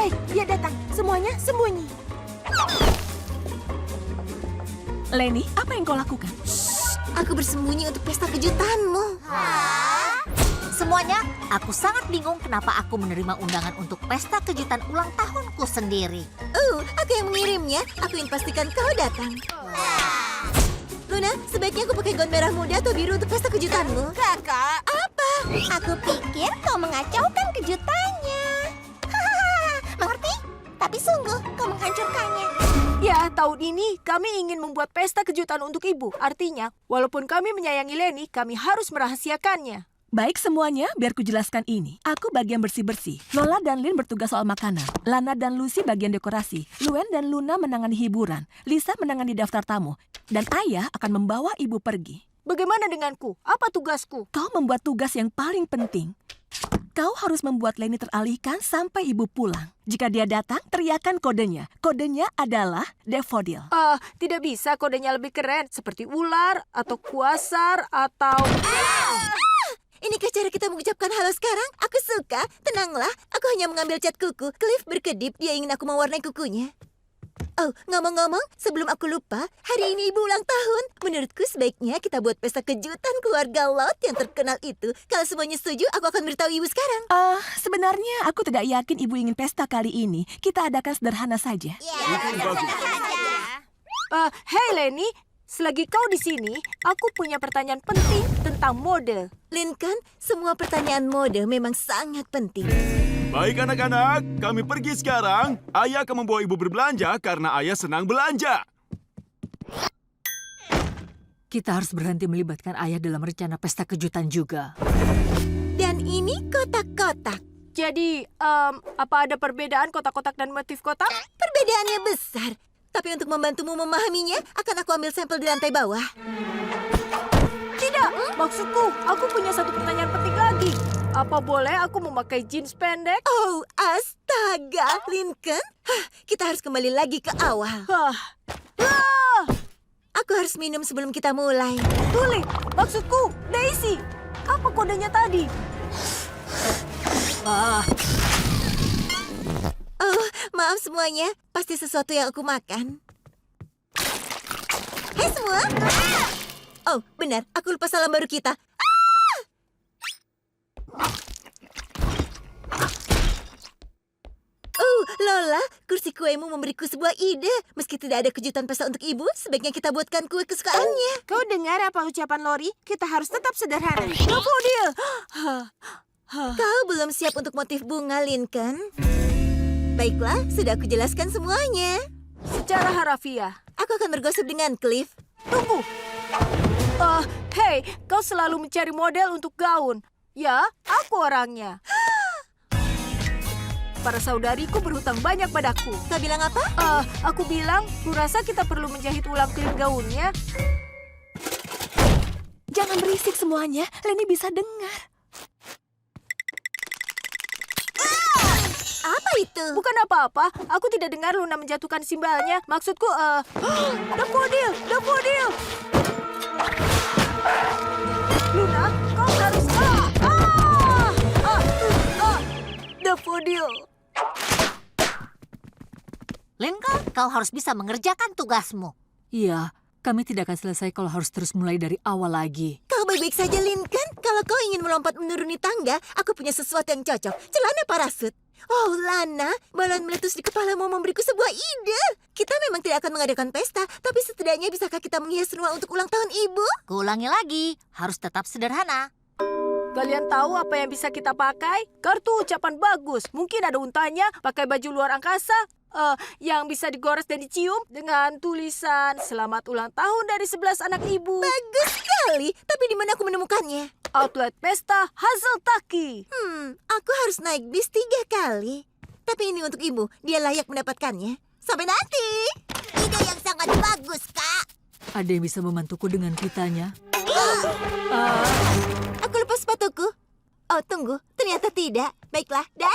Baik, dia datang. Semuanya sembunyi. Lenny, apa yang kau lakukan? Aku bersembunyi untuk pesta kejutanmu. Semuanya, aku sangat bingung kenapa aku menerima undangan untuk pesta kejutan ulang tahunku sendiri. Aku yang mengirimnya. Aku ingin pastikan kau datang. Luna, sebaiknya aku pakai gaun merah muda atau biru untuk pesta kejutanmu. Kakak. Apa? Aku pikir kau mengacaukan kejutannya. Mengerti? Tapi sungguh, kau menghancurkannya. Ya, tahun ini kami ingin membuat pesta kejutan untuk ibu. Artinya, walaupun kami menyayangi Lenny, kami harus merahasiakannya. Baik semuanya, biar ku jelaskan ini. Aku bagian bersih-bersih. Lola dan Lin bertugas soal makanan. Lana dan Lucy bagian dekorasi. Luen dan Luna menangani hiburan. Lisa menangani daftar tamu. Dan ayah akan membawa ibu pergi. Bagaimana denganku? Apa tugasku? Kau membuat tugas yang paling penting. Kau harus membuat Lenny teralihkan sampai ibu pulang. Jika dia datang, teriakan kodenya. Kodenya adalah Daffodil. Tidak bisa kodenya lebih keren. Seperti ular, atau kuasar, atau... Inikah cara kita mengucapkan halo sekarang? Aku suka. Tenanglah, aku hanya mengambil cat kuku. Cliff berkedip, dia ingin aku mewarnai kukunya. Oh, ngomong-ngomong, sebelum aku lupa, hari ini ibu ulang tahun. Menurutku sebaiknya kita buat pesta kejutan keluarga Lot yang terkenal itu. Kalau semuanya setuju, aku akan beritahu ibu sekarang. Sebenarnya aku tidak yakin ibu ingin pesta kali ini. Kita adakan sederhana saja. Hey Lenny, selagi kau di sini, aku punya pertanyaan penting tentang mode. Lincoln, semua pertanyaan mode memang sangat penting. Baik anak-anak, kami pergi sekarang. Ayah akan membawa ibu berbelanja karena ayah senang belanja. Kita harus berhenti melibatkan ayah dalam rencana pesta kejutan juga. Dan ini kotak-kotak. Jadi, apa ada perbedaan kotak-kotak dan motif kotak? Perbedaannya besar. Tapi untuk membantumu memahaminya, akan aku ambil sampel di lantai bawah. Tidak, maksudku, aku punya satu pertanyaan penting lagi. Apa boleh aku memakai jeans pendek? Oh, astaga, Lincoln. Kita harus kembali lagi ke awal. Aku harus minum sebelum kita mulai. Tuli, maksudku, Daisy. Apa kodenya tadi? Oh, maaf semuanya. Pasti sesuatu yang aku makan. Hei semua. Oh, benar. Aku lupa salam baru kita. Lola, kursi kuemu memberiku sebuah ide. Meski tidak ada kejutan pesta untuk ibu, sebaiknya kita buatkan kue kesukaannya. Kau dengar apa ucapan Lori? Kita harus tetap sederhana. Daffodil! Kau belum siap untuk motif bunga, Lincoln. Baiklah, sudah aku jelaskan semuanya. Secara harafiah. Aku akan bergosip dengan Cliff. Tunggu. Hey, kau selalu mencari model untuk gaun. Ya, aku orangnya. Para saudariku berhutang banyak padaku. Kau bilang apa? Aku bilang, kurasa kita perlu menjahit ulang klip gaunnya. Jangan berisik semuanya, Lenny bisa dengar. Apa itu? Bukan apa-apa, aku tidak dengar Luna menjatuhkan simbalnya. Maksudku, Daffodil, Daffodil. Luna, kau harus... Daffodil. Lincoln, kau harus bisa mengerjakan tugasmu. Iya, kami tidak akan selesai kalau harus terus mulai dari awal lagi. Kau baik-baik saja, Lincoln. Kalau kau ingin melompat menuruni tangga, aku punya sesuatu yang cocok. Celana parasut. Oh, Lana, balon meletus di kepalamu memberiku sebuah ide. Kita memang tidak akan mengadakan pesta, tapi setidaknya bisakah kita menghias rumah untuk ulang tahun ibu? Kuulangi lagi, harus tetap sederhana. Kalian tahu apa yang bisa kita pakai? Kartu ucapan bagus. Mungkin ada untanya, pakai baju luar angkasa, yang bisa digores dan dicium dengan tulisan Selamat ulang tahun dari 11 anak ibu. Bagus sekali, tapi di mana aku menemukannya? Outlet pesta Hazeltaki. Aku harus naik bis 3 kali. Tapi ini untuk ibu, dia layak mendapatkannya. Sampai nanti. Ide yang sangat bagus, Kak. Ada yang bisa membantuku dengan kitanya? Aku lupa sepatuku. Oh, tunggu. Ternyata tidak. Baiklah. Dah.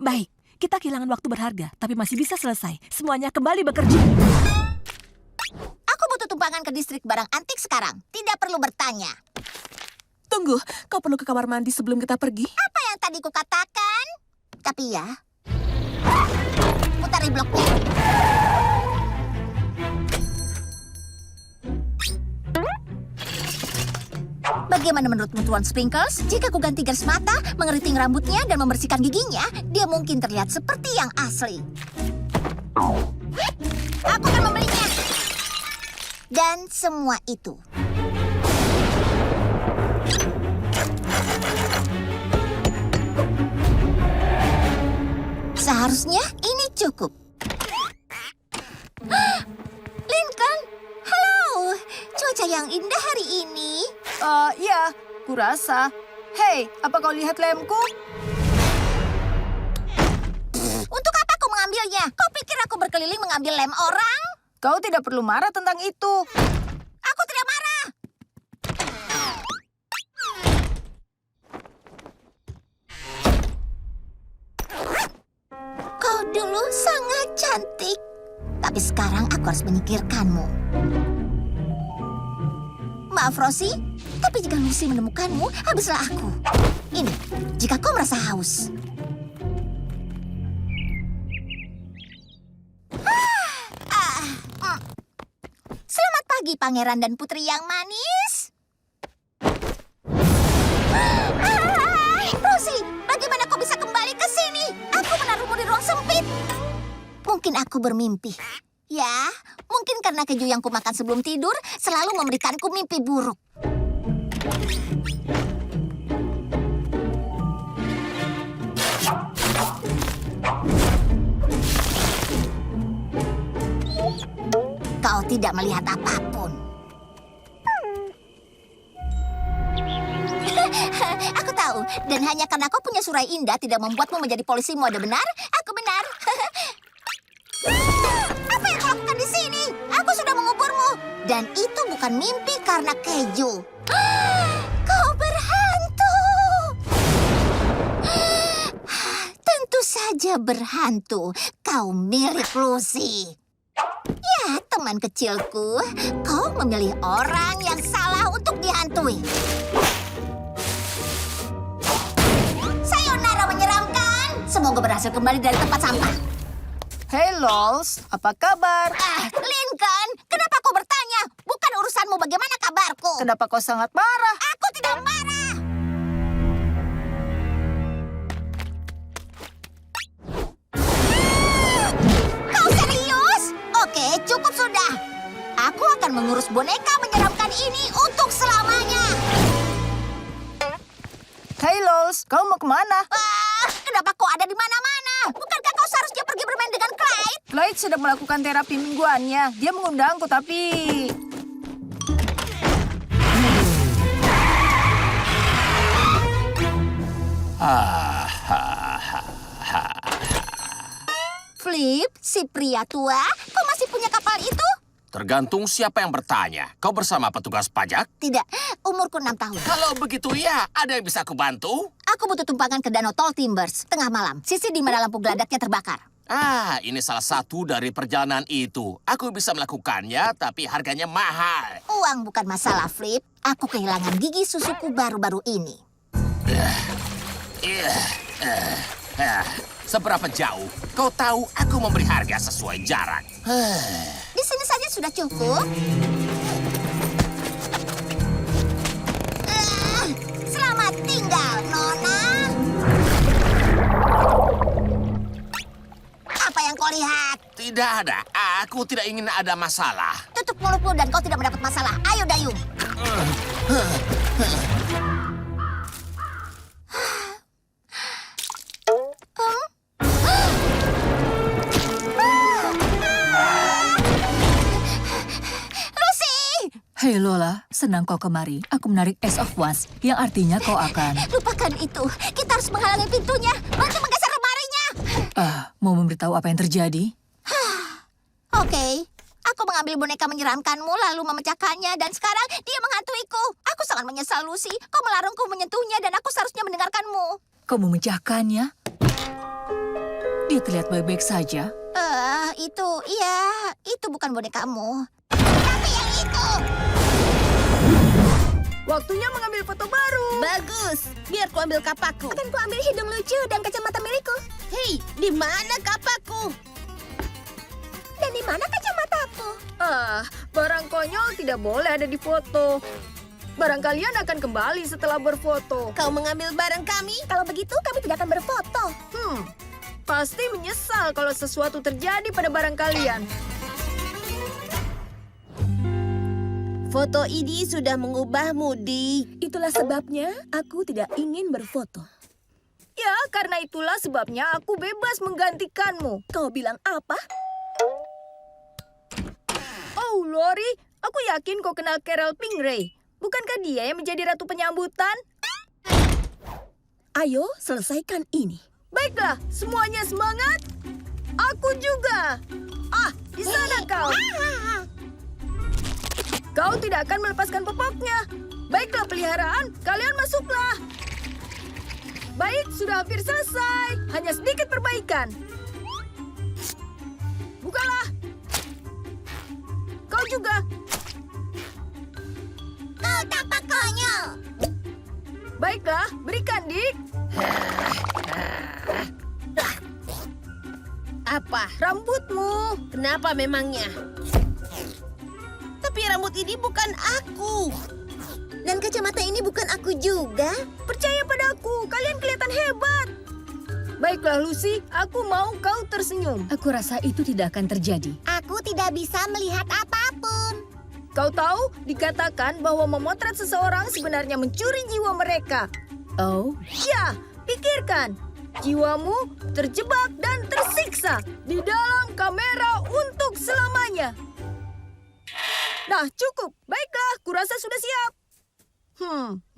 Baik, kita kehilangan waktu berharga, tapi masih bisa selesai. Semuanya kembali bekerja. Aku butuh tumpangan ke distrik barang antik sekarang. Tidak perlu bertanya. Tunggu, kau perlu ke kamar mandi sebelum kita pergi? Apa yang tadi kukatakan? Tapi ya, putari bloknya. Bagaimana menurutmu Tuan Sprinkles? Jika ku ganti garis mata, mengeriting rambutnya, dan membersihkan giginya, dia mungkin terlihat seperti yang asli. Aku akan membelinya. Dan semua itu. Seharusnya ini cukup. Lincoln, halo. Cuaca yang indah hari ini. Ya, kurasa. Hei, apa kau lihat lemku? Untuk apa kau mengambilnya? Kau pikir aku berkeliling mengambil lem orang? Kau tidak perlu marah tentang itu. Aku tidak marah. Kau dulu sangat cantik. Tapi sekarang aku harus menyingkirkanmu. Maaf, Rosie. Tapi jika Lucy menemukanmu, habislah aku. Ini, jika kau merasa haus. Selamat pagi, pangeran dan putri yang manis. Rosie, bagaimana kau bisa kembali ke sini? Aku menaruhmu di ruang sempit. Mungkin aku bermimpi. Ya, mungkin karena keju yang kumakan sebelum tidur selalu memberikanku mimpi buruk. Kau tidak melihat apapun. Aku tahu, dan hanya karena kau punya surai indah tidak membuatmu menjadi polisi mode, benar? Aku benar. Apa yang kau lakukan di sini? Aku sudah menguburmu. Dan itu bukan mimpi karena keju. Kau berhantu. Tentu saja berhantu. Kau mirip Lucy. Ya, teman kecilku, kau memilih orang yang salah untuk dihantui. Sayonara menyeramkan. Semoga berhasil kembali dari tempat sampah. Hei, Lols, apa kabar? Lincoln, kenapa kau bertanya? Bukan urusanmu bagaimana kabarku. Kenapa kau sangat marah? Aku tidak marah. Kau serius? Oke, cukup sudah. Aku akan mengurus boneka menyeramkan ini untuk selamanya. Hei, Lols, kau mau kemana? Kenapa kau ada di mana-mana? Bukankah kau seharusnya pergi bermain dengan Clyde? Clyde sedang melakukan terapi mingguannya. Dia mengundangku, tapi... Flip, si pria tua, kau masih punya kapal itu? Tergantung siapa yang bertanya. Kau bersama petugas pajak? Tidak, umurku 6 tahun. Kalau begitu ya, ada yang bisa aku bantu? Aku butuh tumpangan ke Danau Tall Timbers, tengah malam. Sisi di mana lampu geladaknya terbakar. Ini salah satu dari perjalanan itu. Aku bisa melakukannya, tapi harganya mahal. Uang bukan masalah, Flip. Aku kehilangan gigi susuku baru-baru ini. Seberapa jauh? Kau tahu aku memberi harga sesuai jarak. Di sini saja sudah cukup. Selamat tinggal, Nona. Apa yang kau lihat? Tidak ada. Aku tidak ingin ada masalah. Tutup mulutmu dan kau tidak mendapat masalah. Ayo, Dayung. Hei Lola, senang kau kemari. Aku menarik Ace of Wands, yang artinya kau akan... Lupakan itu. Kita harus menghalangi pintunya. Bantu menggeser lemarinya. Mau memberitahu apa yang terjadi? Oke. Aku mengambil boneka menyeramkanmu lalu memecahkannya dan sekarang dia menghantuiku. Aku sangat menyesal, Lucy. Kau melarangku menyentuhnya dan aku seharusnya mendengarkanmu. Kau memecahkannya? Dia terlihat baik-baik saja. Itu bukan bonekamu. Tapi yang itu. Waktunya mengambil foto baru. Bagus. Biar ku ambil kapakku. Akan ku ambil hidung lucu dan kacamata milikku. Lori, di mana kapakku? Dan di mana kacamataku? Barang konyol tidak boleh ada di foto. Barang kalian akan kembali setelah berfoto. Kau mengambil barang kami? Kalau begitu, kami tidak akan berfoto. Pasti menyesal kalau sesuatu terjadi pada barang kalian. Foto ini sudah mengubahmu, Dik. Itulah sebabnya aku tidak ingin berfoto. Ya, karena itulah sebabnya aku bebas menggantikanmu. Kau bilang apa? Oh, Lori, aku yakin kau kenal Carol Pingree. Bukankah dia yang menjadi ratu penyambutan? Ayo, selesaikan ini. Baiklah, semuanya semangat. Aku juga. Di sana kau. Kau tidak akan melepaskan popoknya. Baiklah, peliharaan, kalian masuklah. Baik, sudah hampir selesai. Hanya sedikit perbaikan. Bukalah. Kau juga. Kau tampak konyol. Baiklah, berikan, Dik. Apa? Rambutmu. Kenapa memangnya? Tapi rambut ini bukan aku. Dan kacamata ini bukan aku juga. Percaya padaku, kalian kelihatan hebat. Baiklah, Lucy, aku mau kau tersenyum. Aku rasa itu tidak akan terjadi. Aku tidak bisa melihat apapun. Kau tahu, dikatakan bahwa memotret seseorang sebenarnya mencuri jiwa mereka. Oh? Ya, pikirkan. Jiwamu terjebak dan tersiksa di dalam kamera untuk selamanya. Nah, cukup. Baiklah, kurasa sudah siap.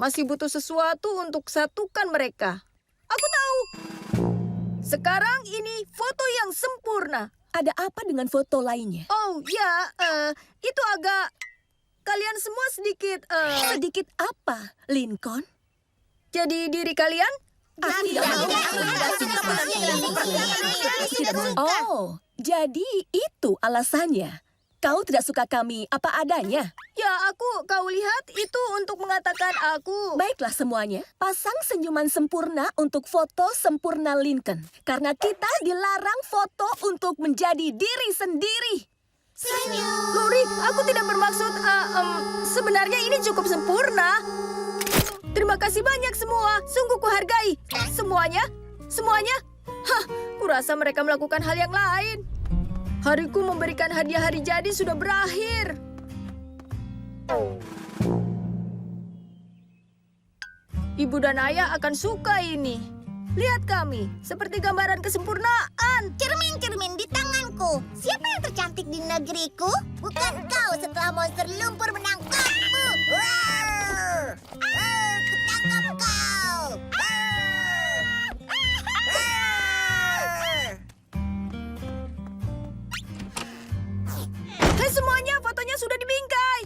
Masih butuh sesuatu untuk satukan mereka. Aku tahu. Sekarang ini foto yang sempurna. Ada apa dengan foto lainnya? Oh, ya, itu agak... Kalian semua sedikit... Sedikit apa, Lincoln? Jadi diri kalian? Oh, jadi itu alasannya. Kau tidak suka kami apa adanya? Ya, kau lihat itu untuk mengatakan aku... Baiklah semuanya, pasang senyuman sempurna untuk foto sempurna Lincoln. Karena kita dilarang foto untuk menjadi diri sendiri. Senyum. Lori, aku tidak bermaksud... sebenarnya ini cukup sempurna. Terima kasih banyak semua, sungguh kuhargai. Semuanya? Semuanya? Kurasa mereka melakukan hal yang lain. Hariku memberikan hadiah hari jadi sudah berakhir. Ibu dan ayah akan suka ini. Lihat kami, seperti gambaran kesempurnaan. Cermin-cermin di tanganku. Siapa yang tercantik di negeriku? Bukan kau setelah monster lumpur menangkapmu. Kutangkap kau. Hei semuanya, fotonya sudah dibingkai.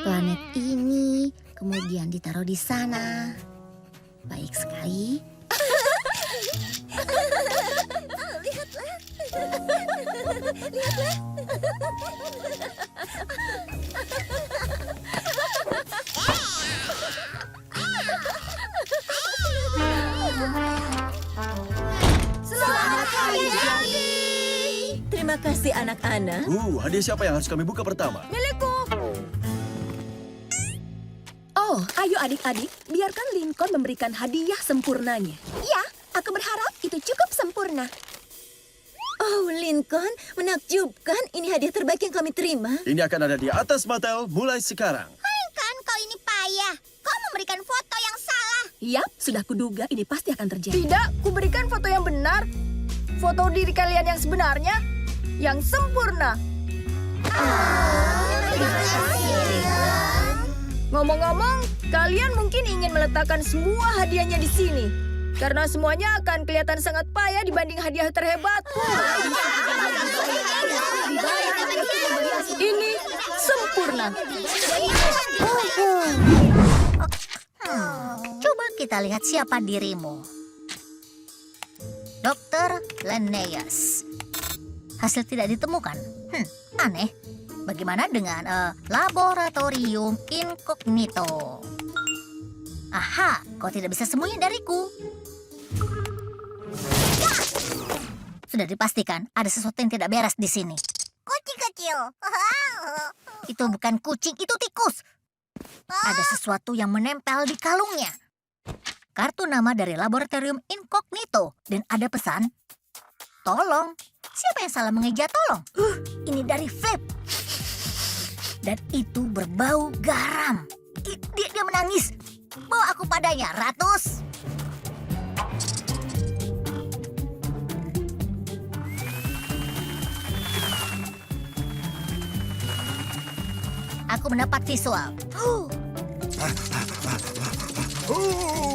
Planet ini kemudian ditaruh di sana. Baik sekali. Selamat hari jadi. Terima kasih anak-anak. Hadiah siapa yang harus kami buka pertama? Milikku. Oh, ayo adik-adik, biarkan Lincoln memberikan hadiah sempurnanya. Ya, aku berharap itu cukup sempurna. Oh, Lincoln, menakjubkan. Ini hadiah terbaik yang kami terima. Ini akan ada di atas Mattel mulai sekarang. Kan kau ini payah. Kau memberikan foto yang salah. Yap, sudah kuduga ini pasti akan terjadi. Tidak, kuberikan foto yang benar. Foto diri kalian yang sebenarnya, yang sempurna. Ngomong-ngomong, kalian mungkin ingin meletakkan semua hadiahnya di sini. Karena semuanya akan kelihatan sangat payah dibanding hadiah terhebat. Ini sempurna. Coba kita lihat siapa dirimu. Dr. Linnaeus. Hasil tidak ditemukan. Aneh. Bagaimana dengan laboratorium incognito? Aha, kau tidak bisa sembunyi dariku. Ya! Sudah dipastikan ada sesuatu yang tidak beres di sini. Kucing kecil. Itu bukan kucing, itu tikus. Ada sesuatu yang menempel di kalungnya. Kartu nama dari laboratorium incognito. Dan ada pesan, tolong. Siapa yang salah mengeja tolong? Ini dari Flip. Dan itu berbau garam. Dia menangis. Bawa aku padanya, Ratus. Aku mendapat visual.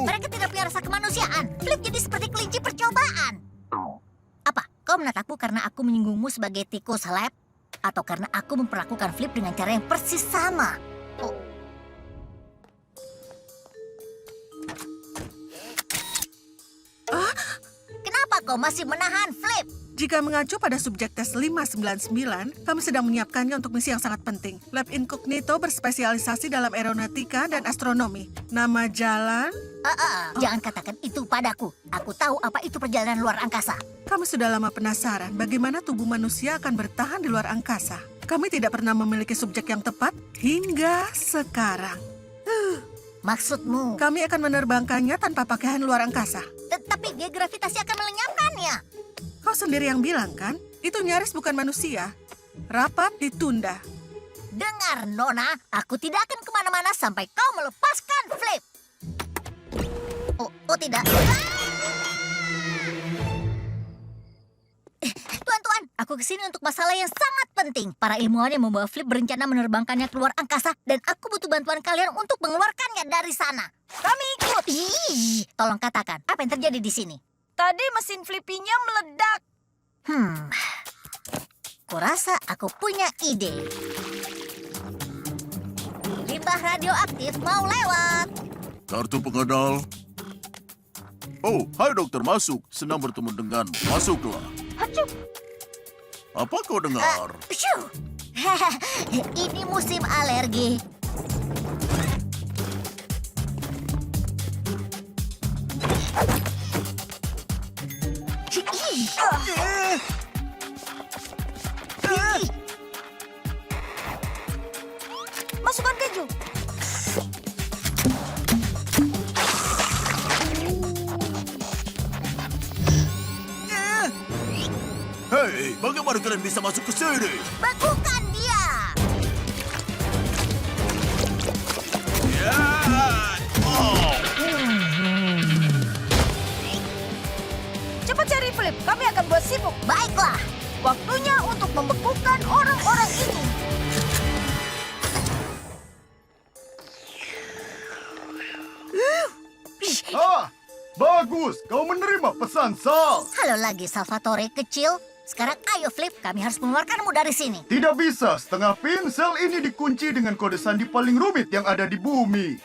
Mereka tidak punya rasa kemanusiaan. Flip jadi seperti kelinci percobaan. Apa? Kau menatapku karena aku menyinggungmu sebagai tikus lab? Atau karena aku memperlakukan Flip dengan cara yang persis sama? Oh. Kenapa kau masih menahan Flip? Jika mengacu pada subjek tes 599, kami sedang menyiapkannya untuk misi yang sangat penting. Lab Incognito berspesialisasi dalam aeronautika dan astronomi. Nama jalan... Jangan katakan itu padaku. Aku tahu apa itu perjalanan luar angkasa. Kami sudah lama penasaran bagaimana tubuh manusia akan bertahan di luar angkasa. Kami tidak pernah memiliki subjek yang tepat hingga sekarang. Maksudmu? Kami akan menerbangkannya tanpa pakaian luar angkasa. Tapi dia gravitasi akan melenyapkannya. Kau sendiri yang bilang kan, itu nyaris bukan manusia. Rapat ditunda. Dengar, Nona, aku tidak akan kemana-mana sampai kau melepaskan Flip. Oh tidak. Tuan-tuan, aku kesini untuk masalah yang sangat penting. Para ilmuwan yang membawa Flip berencana menerbangkannya keluar angkasa, dan aku butuh bantuan kalian untuk mengeluarkannya dari sana. Kami ikut. Tolong katakan, apa yang terjadi di sini? Tadi mesin Flippy-nya meledak. Kurasa aku punya ide. Limbah radioaktif mau lewat. Kartu pengenal. Oh, hai dokter, masuk. Senang bertemu denganmu. Masuklah. Apa kau dengar? Shoo. Ini musim alergi. Masukkan keju. Hei, bagaimana kalian bisa masuk ke sini? Bekukan dia. Cepat cari Flip, kami akan buat sibuk. Baiklah. Waktunya untuk membekukan orang-orang ini. Bagus, kau menerima pesan Sal. Halo lagi, Salvatore kecil. Sekarang ayo Flip, kami harus mengeluarkanmu dari sini. Tidak bisa, setengah pin sel ini dikunci dengan kode sandi paling rumit yang ada di bumi.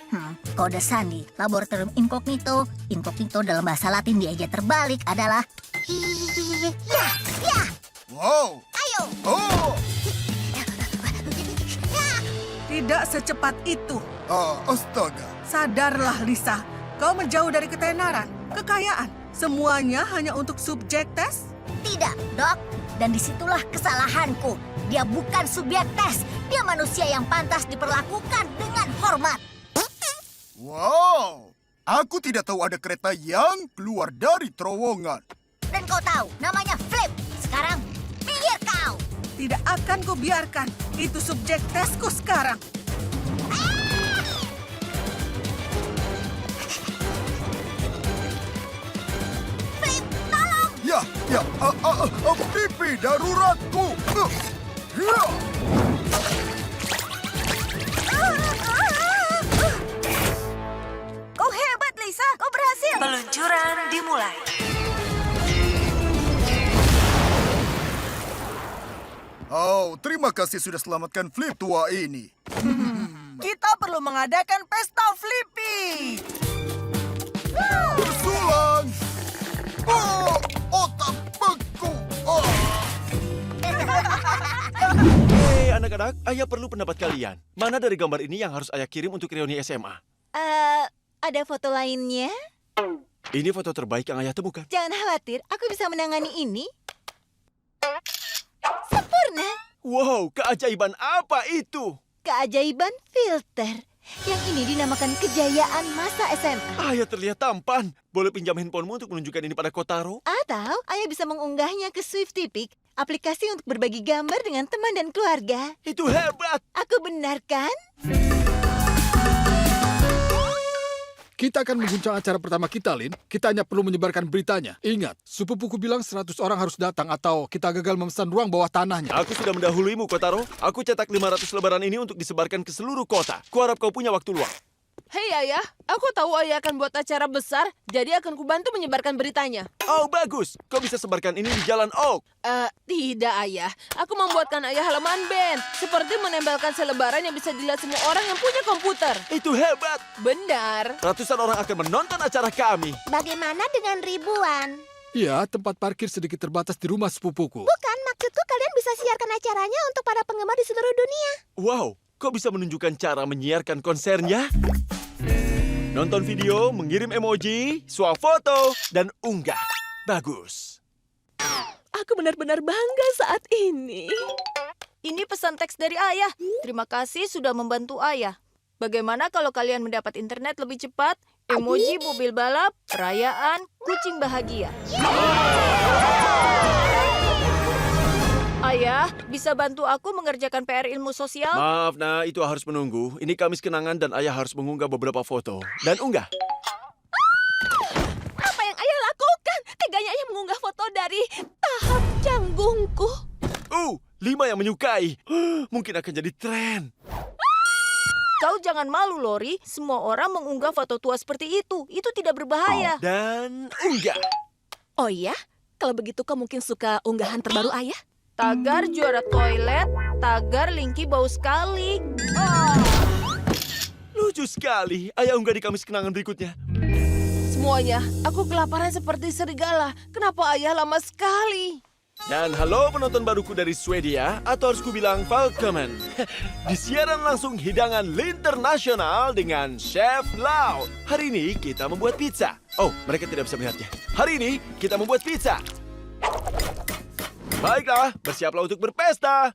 Kode sandi, laboratorium incognito. Incognito dalam bahasa Latin dieja terbalik adalah... Ya. Wow. Ayo. Oh. Tidak secepat itu. Astaga. Sadarlah, Lisa. Kau menjauh dari ketenaran, kekayaan. Semuanya hanya untuk subjek tes? Tidak, Dok. Dan disitulah kesalahanku. Dia bukan subjek tes. Dia manusia yang pantas diperlakukan dengan hormat. Wow. Aku tidak tahu ada kereta yang keluar dari terowongan. Dan kau tahu, namanya Flip. Sekarang, minggir kau. Tidak akan kubiarkan. Itu subjek tesku sekarang. Pipi daruratku. Kau hebat, Lisa. Kau berhasil. Peluncuran Oh, terima kasih sudah selamatkan Flip tua ini. Kita perlu mengadakan pesta Flippy. Bersulang! Oh, otak beku! Oh. Hei anak-anak, ayah perlu pendapat kalian. Mana dari gambar ini yang harus ayah kirim untuk reuni SMA? Ada foto lainnya? Ini foto terbaik yang ayah temukan. Jangan khawatir, aku bisa menangani ini. Sempurna. Wow, keajaiban apa itu? Keajaiban filter. Yang ini dinamakan kejayaan masa SMA. Ayah terlihat tampan. Boleh pinjam handphonemu untuk menunjukkan ini pada Kotaro? Atau ayah bisa mengunggahnya ke Swiftipic, aplikasi untuk berbagi gambar dengan teman dan keluarga. Itu hebat! Aku benar kan? Kita akan mengguncang acara pertama kita, Lin. Kita hanya perlu menyebarkan beritanya. Ingat, sepupuku bilang 100 orang harus datang atau kita gagal memesan ruang bawah tanahnya. Aku sudah mendahuluimu, Kotaro. Aku cetak 500 lembaran ini untuk disebarkan ke seluruh kota. Kuharap kau punya waktu luang. Hei ayah, aku tahu ayah akan buat acara besar, jadi akan kubantu menyebarkan beritanya. Oh, bagus. Kau bisa sebarkan ini di Jalan Oak. Tidak ayah. Aku membuatkan ayah halaman band, seperti menempelkan selebaran yang bisa dilihat semua orang yang punya komputer. Itu hebat. Benar. Ratusan orang akan menonton acara kami. Bagaimana dengan ribuan? Ya, tempat parkir sedikit terbatas di rumah sepupuku. Bukan, maksudku kalian bisa siarkan acaranya untuk para penggemar di seluruh dunia. Wow, kau bisa menunjukkan cara menyiarkan konsernya? Nonton video, mengirim emoji, swafoto, dan unggah. Bagus. Aku benar-benar bangga saat ini. Ini pesan teks dari ayah. Terima kasih sudah membantu ayah. Bagaimana kalau kalian mendapat internet lebih cepat? Emoji mobil balap, perayaan, kucing bahagia. Ayah, bisa bantu aku mengerjakan PR ilmu sosial? Maaf, nah, itu harus menunggu. Ini Kamis kenangan dan ayah harus mengunggah beberapa foto. Dan unggah. Apa yang ayah lakukan? Teganya ayah mengunggah foto dari tahap canggungku. 5 yang menyukai. Mungkin akan jadi tren. Kau jangan malu, Lori. Semua orang mengunggah foto tua seperti itu. Itu tidak berbahaya. Dan unggah. Oh iya? Kalau begitu kau mungkin suka unggahan terbaru ayah? Tagar juara toilet, tagar Linky bau sekali. Lucu sekali. Ayah unggah di Kamis kenangan berikutnya. Semuanya, aku kelaparan seperti serigala. Kenapa ayah lama sekali? Dan halo penonton baruku dari Swedia, atau harus kubilang Falcomen. Di siaran langsung hidangan Linternasional dengan Chef Laut. Hari ini kita membuat pizza. Oh, mereka tidak bisa melihatnya. Hari ini kita membuat pizza. Baiklah, bersiaplah untuk berpesta.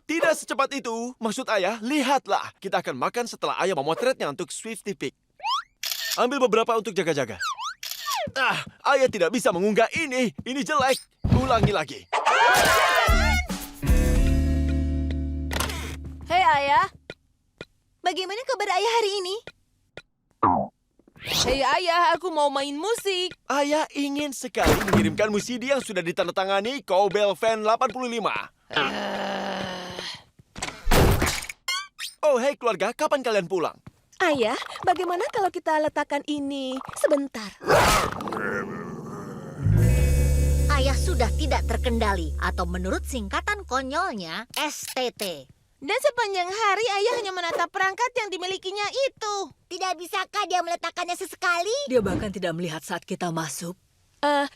Tidak secepat itu, maksud ayah, lihatlah. Kita akan makan setelah ayah memotretnya untuk Swiftipic. Ambil beberapa untuk jaga-jaga. Ayah tidak bisa mengunggah ini. Ini jelek. Ulangi lagi. Hei ayah. Bagaimana kabar ayah hari ini? Hei ayah, aku mau main musik. Ayah ingin sekali mengirimkanmu CD yang sudah ditandatangani Cowbell Fan 85. Oh, hei keluarga, kapan kalian pulang? Ayah, bagaimana kalau kita letakkan ini sebentar? Ayah sudah tidak terkendali, atau menurut singkatan konyolnya, STT. Dan sepanjang hari ayah hanya menatap perangkat yang dimilikinya itu. Tidak bisakah dia meletakkannya sesekali? Dia bahkan tidak melihat saat kita masuk.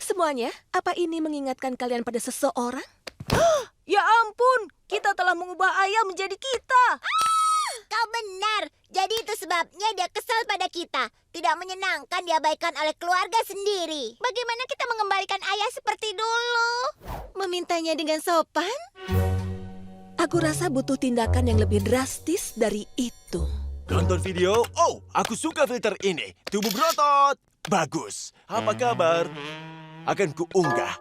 Semuanya, apa ini mengingatkan kalian pada seseorang? Ya ampun, kita telah mengubah ayah menjadi kita. Kau benar. Jadi itu sebabnya dia kesal pada kita. Tidak menyenangkan diabaikan oleh keluarga sendiri. Bagaimana kita mengembalikan ayah seperti dulu? Memintanya dengan sopan? Aku rasa butuh tindakan yang lebih drastis dari itu. Nonton video? Oh, aku suka filter ini. Tubuh berotot. Bagus. Apa kabar? Akan kuunggah.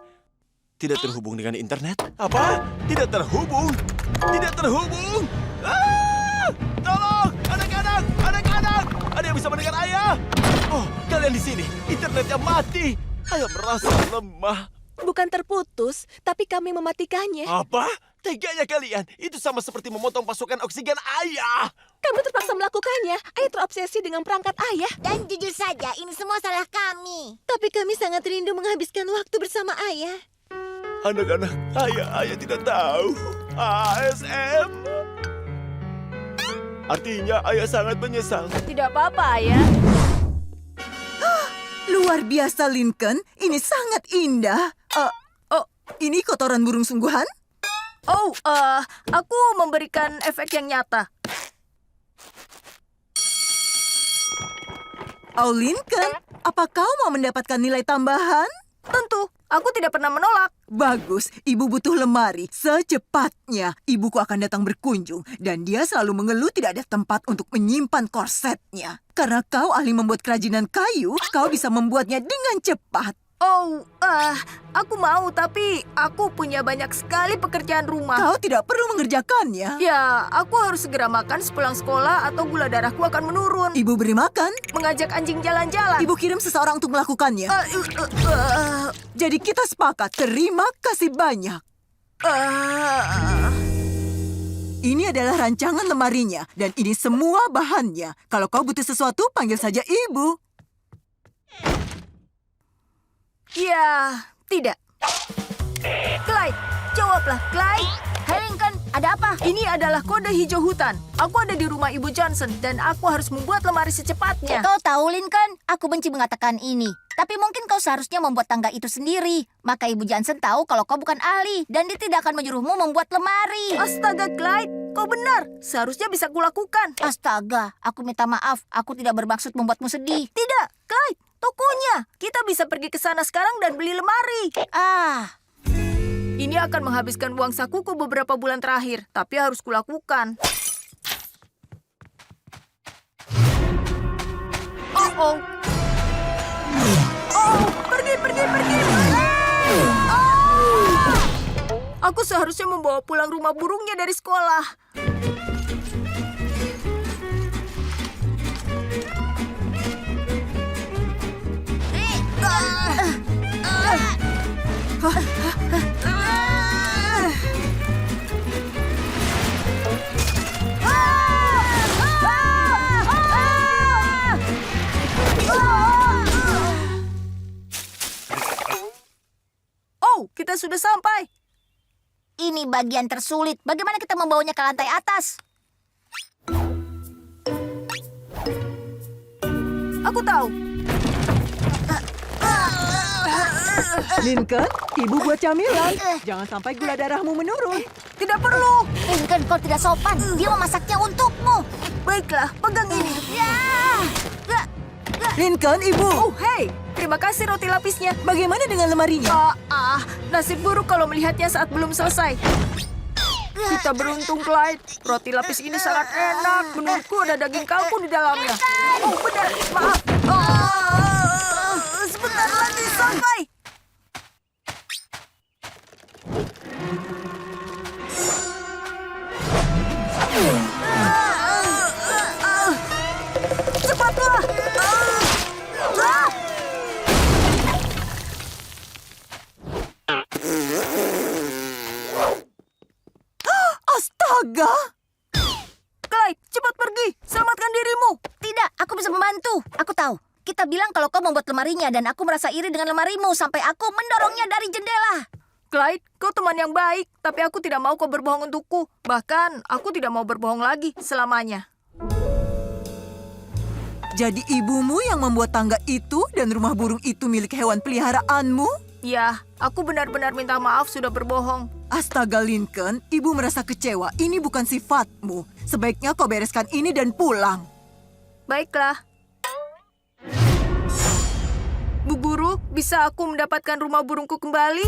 Tidak terhubung dengan internet? Apa? Tidak terhubung? Tidak terhubung? Tolong! Anak-anak! Anak-anak! Ada yang bisa mendengar ayah? Oh, kalian di sini. Internetnya mati. Ayah merasa lemah. Bukan terputus, tapi kami mematikannya. Apa? Teganya kalian. Itu sama seperti memotong pasokan oksigen ayah. Kami terpaksa melakukannya. Ayah terobsesi dengan perangkat ayah. Dan jujur saja, ini semua salah kami. Tapi kami sangat rindu menghabiskan waktu bersama ayah. Anak-anak, ayah tidak tahu. ASM. Artinya ayah sangat menyesal. Tidak apa-apa, Ayah. Luar biasa, Lincoln. Ini sangat indah. Ini kotoran burung sungguhan? Aku memberikan efek yang nyata. Oh, Lincoln, apa kau mau mendapatkan nilai tambahan? Tentu, aku tidak pernah menolak. Bagus, ibu butuh lemari. Secepatnya, ibuku akan datang berkunjung. Dan dia selalu mengeluh tidak ada tempat untuk menyimpan korsetnya. Karena kau ahli membuat kerajinan kayu, kau bisa membuatnya dengan cepat. Aku mau, tapi aku punya banyak sekali pekerjaan rumah. Kau tidak perlu mengerjakannya. Ya, aku harus segera makan sepulang sekolah atau gula darahku akan menurun. Ibu beri makan. Mengajak anjing jalan-jalan. Ibu kirim seseorang untuk melakukannya. Jadi kita sepakat. Terima kasih banyak. Ini adalah rancangan lemarinya. Dan ini semua bahannya. Kalau kau butuh sesuatu, panggil saja ibu. Ya, tidak. Clyde, jawablah, Clyde. Hei Lincoln, ada apa? Ini adalah kode hijau hutan. Aku ada di rumah Ibu Johnson dan aku harus membuat lemari secepatnya. Kau tahu Lincoln, aku benci mengatakan ini. Tapi mungkin kau seharusnya membuat tangga itu sendiri. Maka Ibu Johnson tahu kalau kau bukan ahli. Dan dia tidak akan menyuruhmu membuat lemari. Astaga, Clyde. Kau benar. Seharusnya bisa kulakukan. Astaga, aku minta maaf. Aku tidak bermaksud membuatmu sedih. Tidak, Clyde. Tokonya. Kita bisa pergi ke sana sekarang dan beli lemari. Ini akan menghabiskan uang sakuku beberapa bulan terakhir. Tapi harus kulakukan. Pergi. Aku seharusnya membawa pulang rumah burungnya dari sekolah. Kita sudah sampai. Ini bagian tersulit. Bagaimana kita membawanya ke lantai atas? Aku tahu. Lincoln, ibu buat camilan. Jangan sampai gula darahmu menurun. Tidak perlu. Lincoln, kau tidak sopan. Dia memasaknya untukmu. Baiklah, pegang ini. Lincoln, ibu. Oh, hey. Terima kasih roti lapisnya. Bagaimana dengan lemarinya? Nasib buruk kalau melihatnya saat belum selesai. Kita beruntung, Clyde. Roti lapis ini sangat enak. Menurutku ada daging kalkun di dalamnya. Oh, benar. Maaf. Sebentar lagi sampai. Cepatlah. Astaga! Clyde, cepat pergi. Selamatkan dirimu. Tidak, aku bisa membantu. Aku tahu. Kita bilang kalau kau membuat lemarinya dan aku merasa iri dengan lemarimu sampai aku mendorongnya dari jendela. Clyde, kau teman yang baik, tapi aku tidak mau kau berbohong untukku. Bahkan, aku tidak mau berbohong lagi selamanya. Jadi ibumu yang membuat tangga itu dan rumah burung itu milik hewan peliharaanmu? Ya, aku benar-benar minta maaf sudah berbohong. Astaga, Lincoln, ibu merasa kecewa. Ini bukan sifatmu. Sebaiknya kau bereskan ini dan pulang. Baiklah. Bu Guru, bisa aku mendapatkan rumah burungku kembali?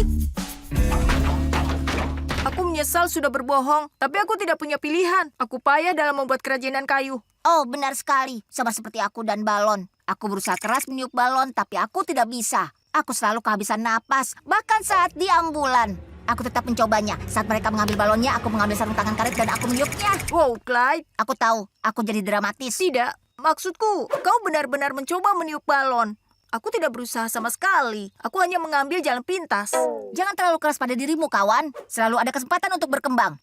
Aku menyesal sudah berbohong, tapi aku tidak punya pilihan. Aku payah dalam membuat kerajinan kayu. Oh, benar sekali. Sama seperti aku dan balon. Aku berusaha keras meniup balon, tapi aku tidak bisa. Aku selalu kehabisan napas, bahkan saat di ambulan. Aku tetap mencobanya. Saat mereka mengambil balonnya, aku mengambil sarung tangan karet dan aku meniupnya. Wow, Clyde. Aku tahu, aku jadi dramatis. Tidak, maksudku, kau benar-benar mencoba meniup balon. Aku tidak berusaha sama sekali. Aku hanya mengambil jalan pintas. Jangan terlalu keras pada dirimu, kawan. Selalu ada kesempatan untuk berkembang.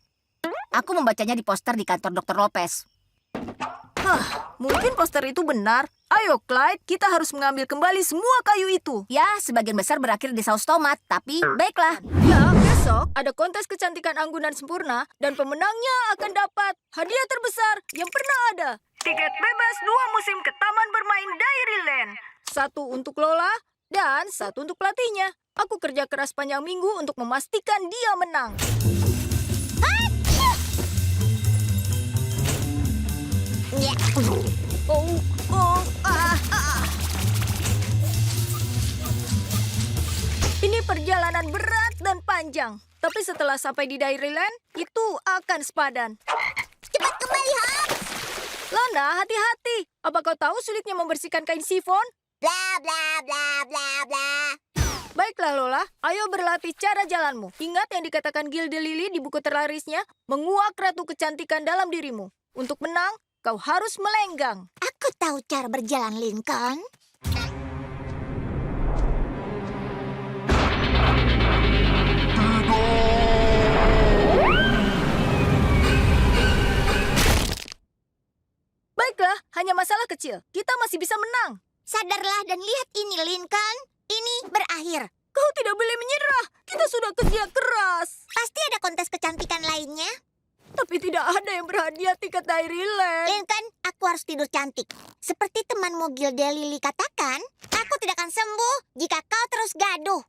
Aku membacanya di poster di kantor Dr. Lopez. Mungkin poster itu benar. Ayo, Clyde, kita harus mengambil kembali semua kayu itu. Ya, sebagian besar berakhir di saus tomat, tapi baiklah. Ya, besok ada kontes kecantikan anggun dan sempurna, dan pemenangnya akan dapat hadiah terbesar yang pernah ada. Tiket bebas 2 musim ke taman bermain Dairyland. 1 untuk Lola, dan 1 untuk pelatihnya. Aku kerja keras panjang minggu untuk memastikan dia menang. Ya. Ini perjalanan berat dan panjang. Tapi setelah sampai di Dairyland, itu akan sepadan. Cepat kembali, Hobbs. Lana, hati-hati. Apa kau tahu sulitnya membersihkan kain sifon? Bla bla bla bla bla. Baiklah Lola, ayo berlatih cara jalanmu. Ingat yang dikatakan Gilde Lily di buku terlarisnya, menguak ratu kecantikan dalam dirimu. Untuk menang, kau harus melenggang. Aku tahu cara berjalan, Lincoln. Baiklah, hanya masalah kecil. Kita masih bisa menang. Sadarlah dan lihat ini, Lincoln. Ini berakhir. Kau tidak boleh menyerah. Kita sudah kerja keras. Pasti ada kontes kecantikan lainnya. Tapi tidak ada yang berhadiah tiket Dairyland. Lincoln, aku harus tidur cantik. Seperti temanmu Gilde Lily katakan, aku tidak akan sembuh jika kau terus gaduh.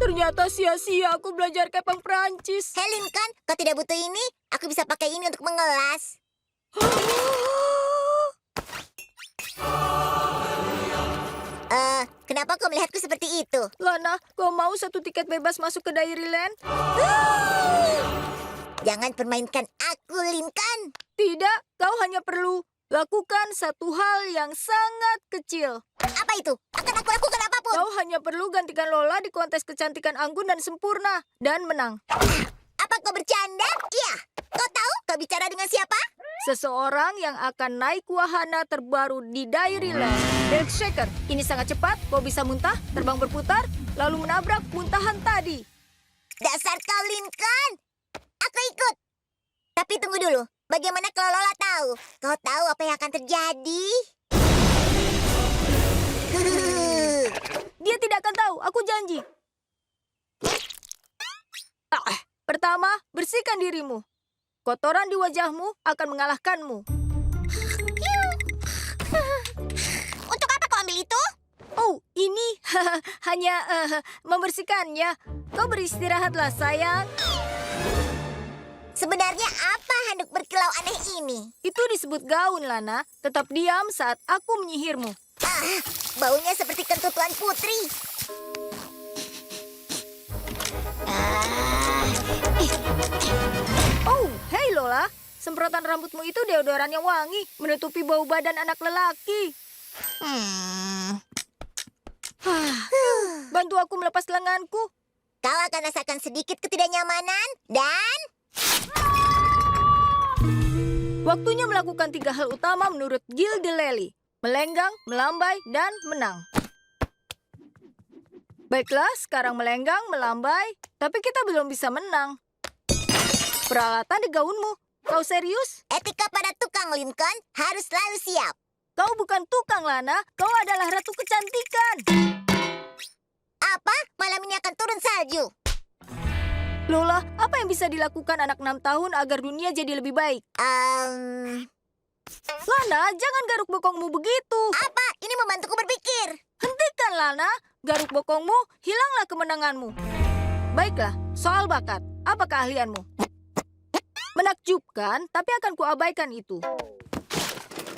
Ternyata sia-sia aku belajar kepang Prancis. Hei Lincoln, kau tidak butuh ini? Aku bisa pakai ini untuk mengelas. Kenapa kau melihatku seperti itu? Lana, kau mau 1 tiket bebas masuk ke Dairyland? Jangan permainkan aku, Lincoln. Tidak, kau hanya perlu lakukan satu hal yang sangat kecil. Apa itu? Akan aku lakukan apapun. Kau hanya perlu gantikan Lola di kontes kecantikan anggun dan sempurna. Dan menang. Apa kau bercanda? Iya. Kau tahu kau bicara dengan siapa? Seseorang yang akan naik wahana terbaru di Dairyland. Milk Shaker. Ini sangat cepat, kau bisa muntah, terbang berputar, lalu menabrak muntahan tadi. Dasar kau, Lincoln. Aku ikut. Tapi tunggu dulu. Bagaimana kalau Lola tahu? Kau tahu apa yang akan terjadi? Dia tidak akan tahu, aku janji. Pertama, bersihkan dirimu. Kotoran di wajahmu akan mengalahkanmu. Untuk apa kau ambil itu? Oh, ini hanya membersihkannya. Kau beristirahatlah, sayang. Sebenarnya apa handuk berkilau aneh ini? Itu disebut gaun, Lana. Tetap diam saat aku menyihirmu. Baunya seperti kentut Tuan Putri. Oh, hei Lola. Semprotan rambutmu itu deodoran yang wangi, menutupi bau badan anak lelaki. Bantu aku melepas lenganku. Kau akan rasakan sedikit ketidaknyamanan dan... Waktunya melakukan 3 hal utama menurut Gilde Lily. Melenggang, melambai, dan menang. Baiklah, sekarang melenggang, melambai, tapi kita belum bisa menang. Peralatan di gaunmu. Kau serius? Etika pada tukang, Lincoln, harus selalu siap. Kau bukan tukang, Lana. Kau adalah ratu kecantikan. Apa? Malam ini akan turun salju. Lola, apa yang bisa dilakukan anak 6 tahun agar dunia jadi lebih baik? Lana, jangan garuk bokongmu begitu. Apa? Ini membantuku berpikir. Hentikan, Lana. Garuk bokongmu, hilanglah kemenanganmu. Baiklah, soal bakat. Apa keahlianmu? Menakjubkan, tapi akan kuabaikan itu.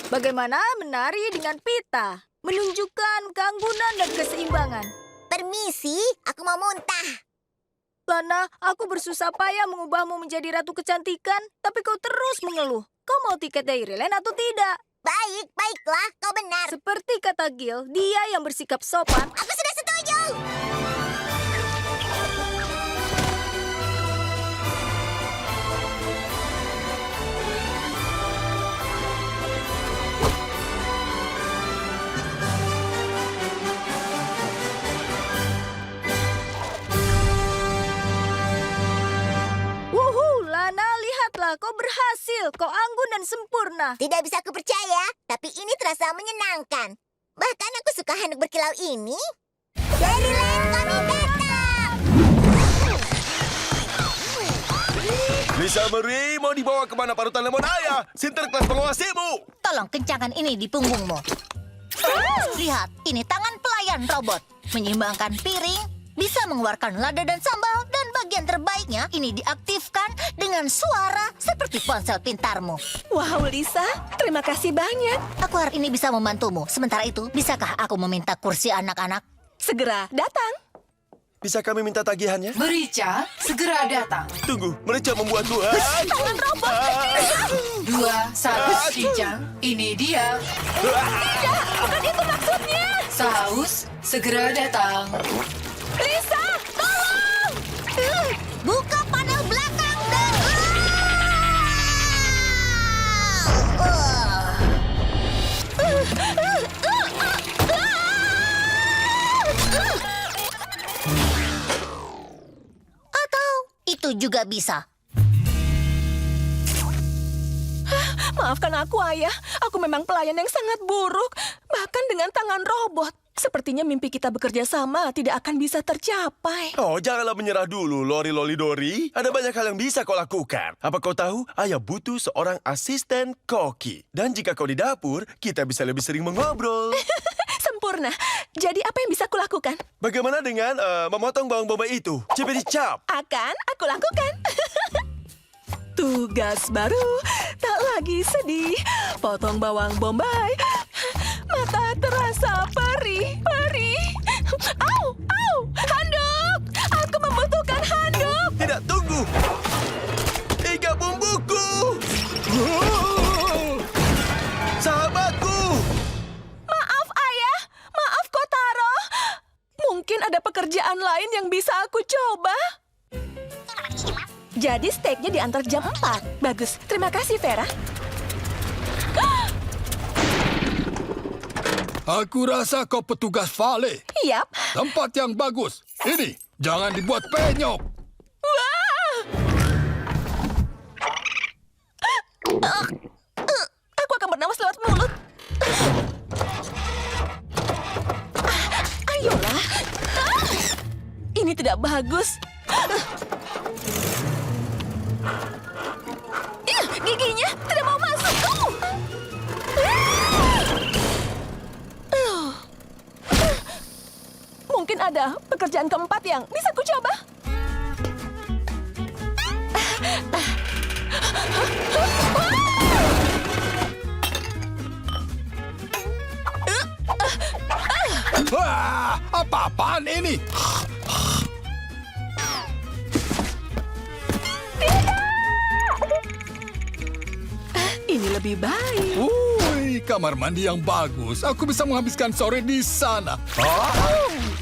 Bagaimana menari dengan pita? Menunjukkan keanggunan dan keseimbangan. Permisi, aku mau muntah. Lana, aku bersusah payah mengubahmu menjadi ratu kecantikan, tapi kau terus mengeluh. Kau mau tiket Dairyland atau tidak? Baiklah, kau benar. Seperti kata Gil, dia yang bersikap sopan. Aku sudah setuju. Lana, lihatlah kau berhasil. Kau anggun dan sempurna. Tidak bisa aku percaya, tapi ini terasa menyenangkan. Bahkan aku suka handuk berkilau ini. Fairyland, kami datang! Lisa Marie mau dibawa kemana parutan lemon ayah? Sinterklas penguasimu. Tolong kencangkan ini di punggungmu. Lihat, ini tangan pelayan robot. Menyeimbangkan piring, bisa mengeluarkan lada dan sambal, dan bagian terbaiknya ini diaktifkan dengan suara seperti ponsel pintarmu. Wow, Lisa. Terima kasih banyak. Aku harap ini bisa membantumu. Sementara itu, bisakah aku meminta kursi anak-anak? Segera datang. Bisa kami minta tagihannya? Merica, segera datang. Tunggu, mereka membuatku... Tangan robot. 2, 1, Kijang. Ini dia. Tidak, bukan itu maksudnya. Saus, segera datang. Lisa, tolong. Buka panel belakang dan... Atau itu juga bisa. Maafkan aku, Ayah. Aku memang pelayan yang sangat buruk. Bahkan dengan tangan robot. Sepertinya mimpi kita bekerja sama tidak akan bisa tercapai. Oh, janganlah menyerah dulu, Lori Loli Dori. Ada banyak hal yang bisa kau lakukan. Apa kau tahu, ayah butuh seorang asisten koki. Dan jika kau di dapur, kita bisa lebih sering mengobrol. Sempurna. Jadi apa yang bisa aku lakukan? Bagaimana dengan memotong bawang bombay itu? Cipiri cap. Akan aku lakukan. Tugas baru, tak lagi sedih. Potong bawang bombay. Mata terasa perih, perih. Au, au, handuk. Aku membutuhkan handuk. Tidak, tunggu. Iga bumbuku. Sahabatku. Maaf, Ayah. Maaf, Kotaro. Mungkin ada pekerjaan lain yang bisa aku coba. Jadi steaknya diantar jam 4. Bagus. Terima kasih, Vera. Aku rasa kau petugas vale. Yap. Tempat yang bagus. Ini, jangan dibuat penyok. Wah! Aku akan bernapas lewat mulut. Ayolah. Ini tidak bagus. Giginya tidak mau masuk. Mungkin ada pekerjaan keempat yang bisa ku coba. Wah, apa-apaan ini? Ini lebih baik. Wih, kamar mandi yang bagus. Aku bisa menghabiskan sore di sana.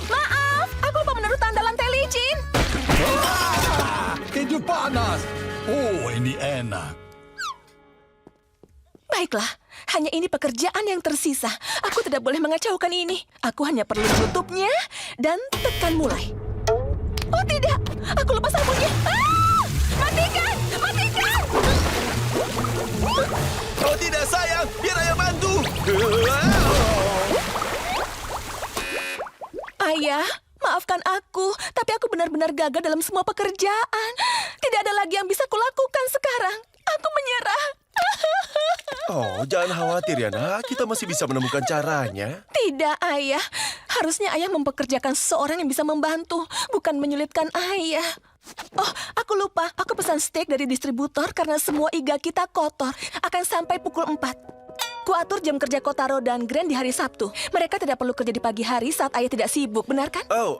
Maaf, aku lupa menaruh tandalan teh licin. Keju panas. Oh, ini enak. Baiklah, hanya ini pekerjaan yang tersisa. Aku tidak boleh mengacaukan ini. Aku hanya perlu menutupnya dan tekan mulai. Oh tidak, aku lupa sabunnya. Matikan, matikan! Oh tidak, sayang. Biar ayah bantu. Ayah, maafkan aku. Tapi aku benar-benar gagal dalam semua pekerjaan. Tidak ada lagi yang bisa kulakukan sekarang. Aku menyerah. Oh, jangan khawatir ya, nak. Kita masih bisa menemukan caranya. Tidak, Ayah. Harusnya Ayah mempekerjakan seseorang yang bisa membantu, bukan menyulitkan Ayah. Oh, aku lupa. Aku pesan steak dari distributor karena semua iga kita kotor. Akan sampai pukul 4. Kuatur jam kerja Kotaro dan Grand di hari Sabtu. Mereka tidak perlu kerja di pagi hari saat Ayah tidak sibuk, benar kan? Oh,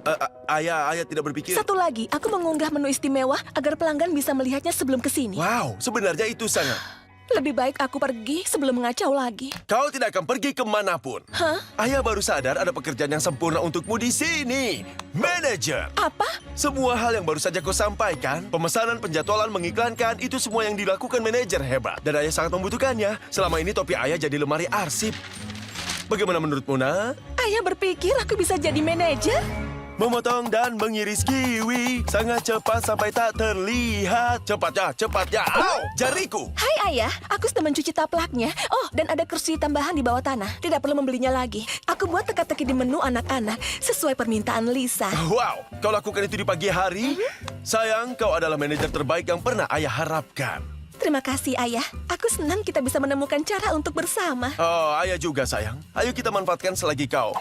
ayah tidak berpikir... Satu lagi, aku mengunggah menu istimewa agar pelanggan bisa melihatnya sebelum kesini. Wow, sebenarnya itu sangat... Lebih baik aku pergi sebelum mengacau lagi. Kau tidak akan pergi kemanapun. Hah? Ayah baru sadar ada pekerjaan yang sempurna untukmu di sini. Manajer. Apa? Semua hal yang baru saja kau sampaikan, pemesanan, penjadwalan, mengiklankan, itu semua yang dilakukan manajer hebat. Dan ayah sangat membutuhkannya. Selama ini topi ayah jadi lemari arsip. Bagaimana menurutmu, nak? Ayah berpikir aku bisa jadi manajer? Memotong dan mengiris kiwi sangat cepat sampai tak terlihat. Cepatnya. Au, jariku. Hai ayah, aku sudah mencuci taplaknya. Oh, dan ada kursi tambahan di bawah tanah. Tidak perlu membelinya lagi. Aku buat teka-teki di menu anak-anak sesuai permintaan Lisa. Wow, kau lakukan itu di pagi hari? Sayang, kau adalah manajer terbaik yang pernah ayah harapkan. Terima kasih ayah. Aku senang kita bisa menemukan cara untuk bersama. Oh, ayah juga sayang. Ayo kita manfaatkan selagi kau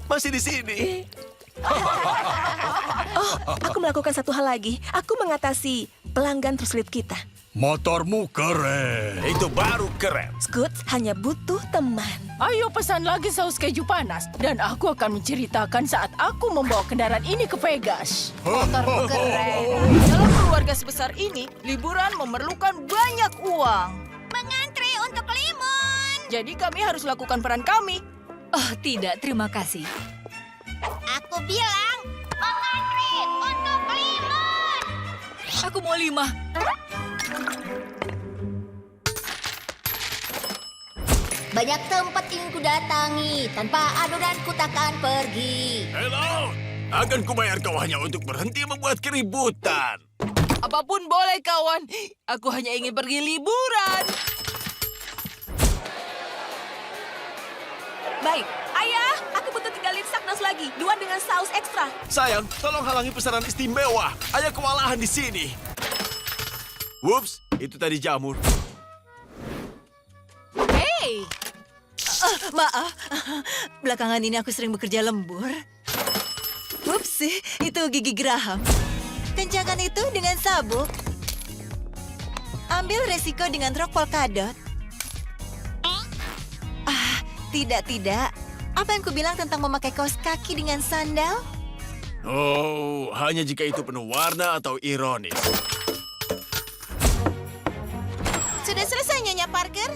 masih di sini. Oh, aku melakukan satu hal lagi. Aku mengatasi pelanggan tersulit kita. Motormu keren. Itu baru keren. Scoot hanya butuh teman. Ayo pesan lagi saus keju panas. Dan aku akan menceritakan saat aku membawa kendaraan ini ke Vegas. Motormu keren. Dalam keluarga sebesar ini, liburan memerlukan banyak uang. Mengantri untuk limun. Jadi kami harus lakukan peran kami. Oh, tidak, terima kasih. Aku bilang mengantri untuk limun. Aku mau 5. Banyak tempat ingin ku datangi. Tanpa adonan ku takkan pergi. Hello, akan kubayar kau hanya untuk berhenti membuat keributan. Apapun boleh, kawan. Aku hanya ingin pergi liburan. Baik, ayah, aku butuh 3 liter saknos lagi. 2 dengan saus ekstra. Sayang, tolong halangi pesanan istimewa. Ayah kewalahan di sini. Whoops, itu tadi jamur. Hey! Maaf, belakangan ini aku sering bekerja lembur. Upsi, itu gigi geraham. Kencangkan itu dengan sabuk. Ambil resiko dengan rok polkadot. Tidak. Apa yang kubilang tentang memakai kaos kaki dengan sandal? Oh, hanya jika itu penuh warna atau ironis. Sudah selesai, Nyonya Parker?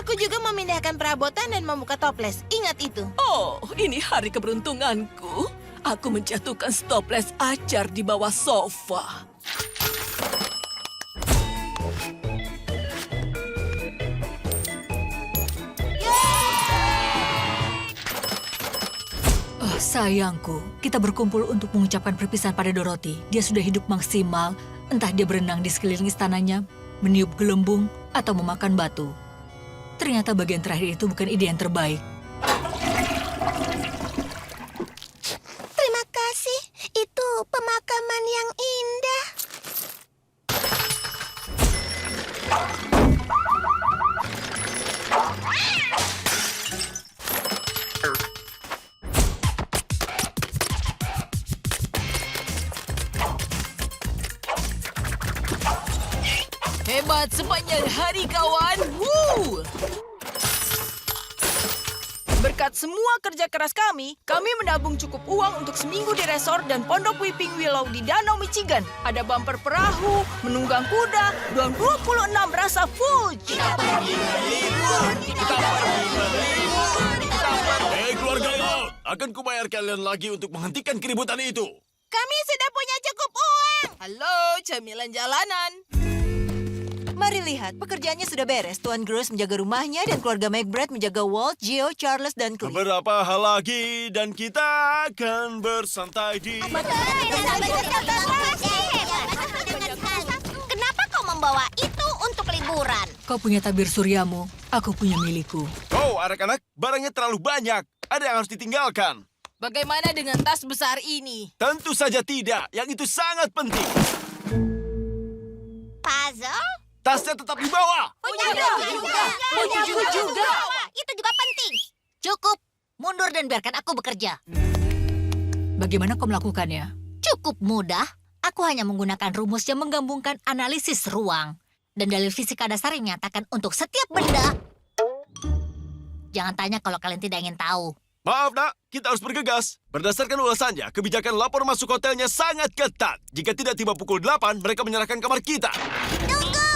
Aku juga memindahkan perabotan dan membuka toples. Ingat itu. Oh, ini hari keberuntunganku. Aku menjatuhkan toples acar di bawah sofa. Oh, sayangku, kita berkumpul untuk mengucapkan perpisahan pada Dorothy. Dia sudah hidup maksimal, entah dia berenang di sekeliling istananya, meniup gelembung, atau memakan batu. Ternyata bagian terakhir itu bukan ide yang terbaik. Terima kasih. Itu pemakaman yang indah. Hebat sepanjang hari, kawan. Woo! Berkat semua kerja keras kami menabung cukup uang untuk seminggu di resort dan pondok Weeping Willow di Danau Michigan. Ada bumper perahu, menunggang kuda, dan 26 rasa fudge. Hei keluarga laut, akan kubayar kalian lagi untuk menghentikan keributan itu. Kami sudah punya cukup uang. Halo, camilan jalanan. Mari lihat, pekerjaannya sudah beres. Tuan Gross menjaga rumahnya dan keluarga McBride menjaga Walt, Geo, Charles, dan Cliff. Beberapa hal lagi dan kita akan bersantai di... Kenapa kau membawa itu untuk liburan? Kau punya tabir suryamu, aku punya milikku. Oh, anak-anak, barangnya terlalu banyak. Ada yang harus ditinggalkan. Bagaimana dengan tas besar ini? Tentu saja tidak. Yang itu sangat penting. Puzzle? Tasnya tetap di bawah. Punyaku juga. Itu juga penting. Cukup. Mundur dan biarkan aku bekerja. Bagaimana kau melakukannya? Cukup mudah. Aku hanya menggunakan rumus yang menggabungkan analisis ruang. Dan dalil fisika dasar yang menyatakan untuk setiap benda. Jangan tanya kalau kalian tidak ingin tahu. Maaf, nak. Kita harus bergegas. Berdasarkan ulasannya, kebijakan lapor masuk hotelnya sangat ketat. Jika tidak tiba pukul 8, mereka menyerahkan kamar kita. Tunggu!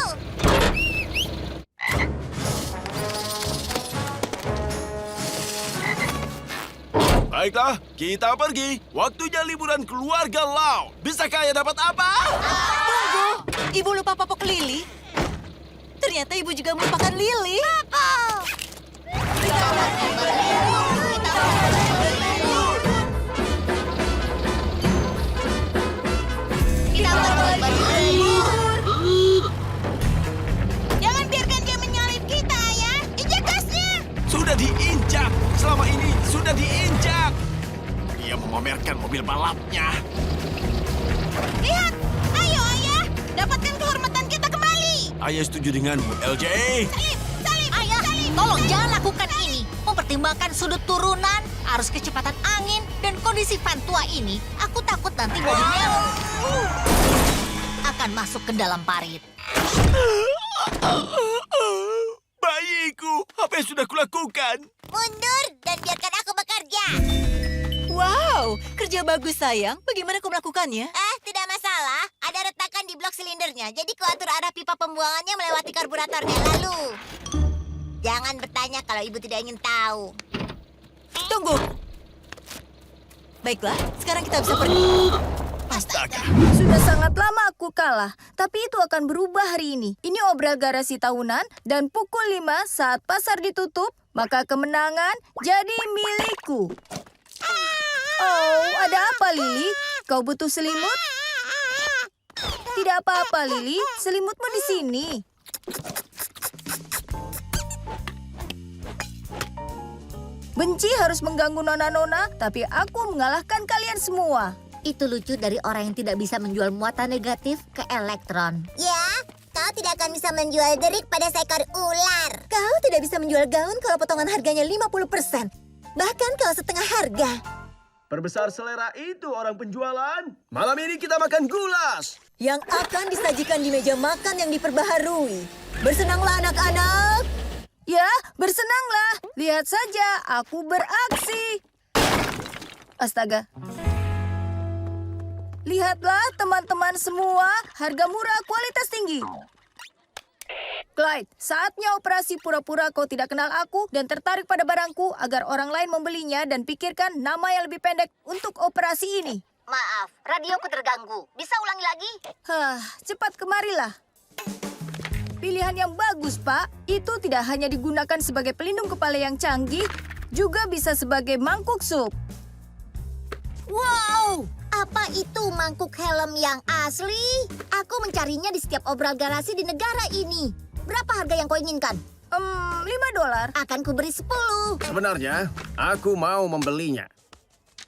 Baiklah, kita pergi. Waktunya liburan keluarga Lau. Bisakah ayah dapat apa? Tunggu, ibu lupa popok lili. Ternyata ibu juga melupakan lili. Kita akan berlibur. Jangan biarkan dia menyalip kita, Ayah. Injak gasnya. Sudah diinjak. Selama ini sudah diinjak. Dia memamerkan mobil balapnya. Lihat. Ayo, Ayah. Dapatkan kehormatan kita kembali. Ayah setuju denganmu, LJ. Salib. Ayah, tolong jangan lakukan ini. Mempertimbangkan sudut turunan, arus kecepatan angin, dan kondisi van tua ini, aku takut nanti mobilnya akan masuk ke dalam parit. Bayiku, apa yang sudah kulakukan? Mundur dan biarkan aku bekerja. Wow, kerja bagus sayang. Bagaimana kau melakukannya? Tidak masalah. Ada retakan di blok silindernya. Jadi ku atur arah pipa pembuangannya melewati karburatornya. Lalu, jangan bertanya kalau ibu tidak ingin tahu. Tunggu. Baiklah, sekarang kita bisa pergi. Astaga. Sudah sangat lama aku kalah, tapi itu akan berubah hari ini. Ini obral garasi tahunan dan pukul 5 saat pasar ditutup, maka kemenangan jadi milikku. Oh, ada apa, Lily? Kau butuh selimut? Tidak apa-apa, Lily. Selimutmu di sini. Benci harus mengganggu nona-nona, tapi aku mengalahkan kalian semua. Itu lucu dari orang yang tidak bisa menjual muatan negatif ke elektron. Ya, kau tidak akan bisa menjual derik pada seekor ular. Kau tidak bisa menjual gaun kalau potongan harganya 50%. Bahkan kalau setengah harga. Perbesar selera itu orang penjualan. Malam ini kita makan gulas. Yang akan disajikan di meja makan yang diperbaharui. Bersenanglah anak-anak. Ya, bersenanglah. Lihat saja, aku beraksi. Astaga. Lihatlah teman-teman semua, harga murah, kualitas tinggi. Clyde, saatnya operasi pura-pura kau tidak kenal aku dan tertarik pada barangku agar orang lain membelinya dan pikirkan nama yang lebih pendek untuk operasi ini. Maaf, radioku terganggu. Bisa ulangi lagi? Cepat kemarilah. Pilihan yang bagus, Pak. Itu tidak hanya digunakan sebagai pelindung kepala yang canggih, juga bisa sebagai mangkuk sup. Wow! Apa itu mangkuk helm yang asli? Aku mencarinya di setiap obral garasi di negara ini. Berapa harga yang kau inginkan? $5. Akan kuberi 10. Sebenarnya, aku mau membelinya.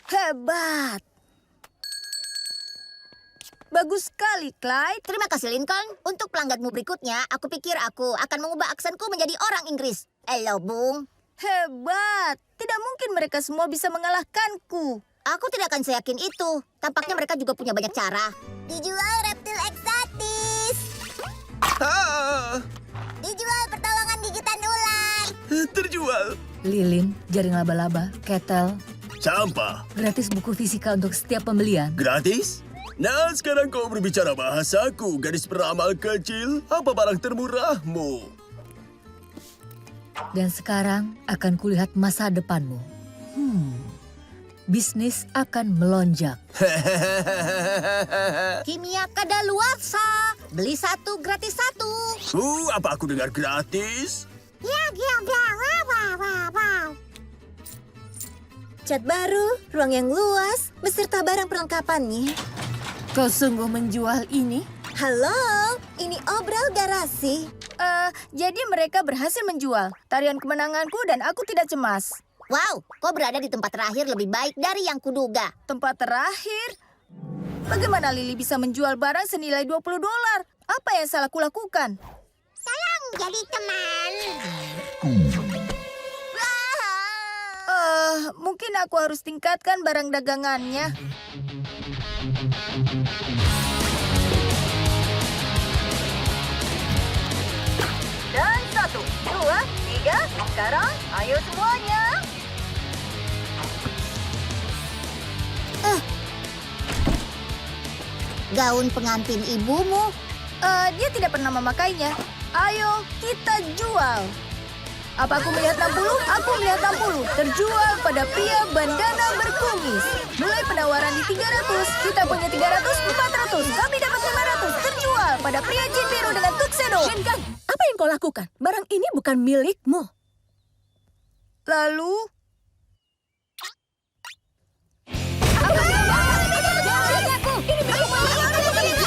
Hebat. Bagus sekali, Clyde. Terima kasih, Lincoln. Untuk pelangganmu berikutnya, aku pikir aku akan mengubah aksenku menjadi orang Inggris. Halo, Bung. Hebat. Tidak mungkin mereka semua bisa mengalahkanku. Aku tidak akan seyakin itu. Tampaknya mereka juga punya banyak cara. Dijual reptil eksotis. Dijual pertolongan gigitan ular. Terjual. Lilin, jaring laba-laba, ketel, Sampah. gratis buku fisika untuk setiap pembelian. Gratis? Nah, sekarang kau berbicara bahasaku, gadis peramal kecil. Apa barang termurahmu? Dan sekarang akan kulihat masa depanmu. Bisnis akan melonjak. Kimia kadaluarsa. Beli 1 gratis 1. Apa aku dengar gratis? Cat baru, ruang yang luas, beserta barang perlengkapannya. Kau sungguh menjual ini? Halo, ini obral garasi. Jadi mereka berhasil menjual. Tarian kemenanganku dan aku tidak cemas. Wow, kau berada di tempat terakhir lebih baik dari yang kuduga. Tempat terakhir? Bagaimana Lily bisa menjual barang senilai $20? Apa yang salah kulakukan? Tolong jadi teman. Mungkin aku harus tingkatkan barang dagangannya. Dan 1, 2, 3, sekarang ayo semuanya. Gaun pengantin ibumu. Dia tidak pernah memakainya. Ayo, kita jual. Apa aku melihat 60? Aku melihat 60. Terjual pada pria bandana berkumis. Mulai penawaran di 300. Kita punya 300, 400. Kami dapat 500. Terjual pada pria jin biru dengan tuxedo. Shinkan, apa yang kau lakukan? Barang ini bukan milikmu. Lalu? Ini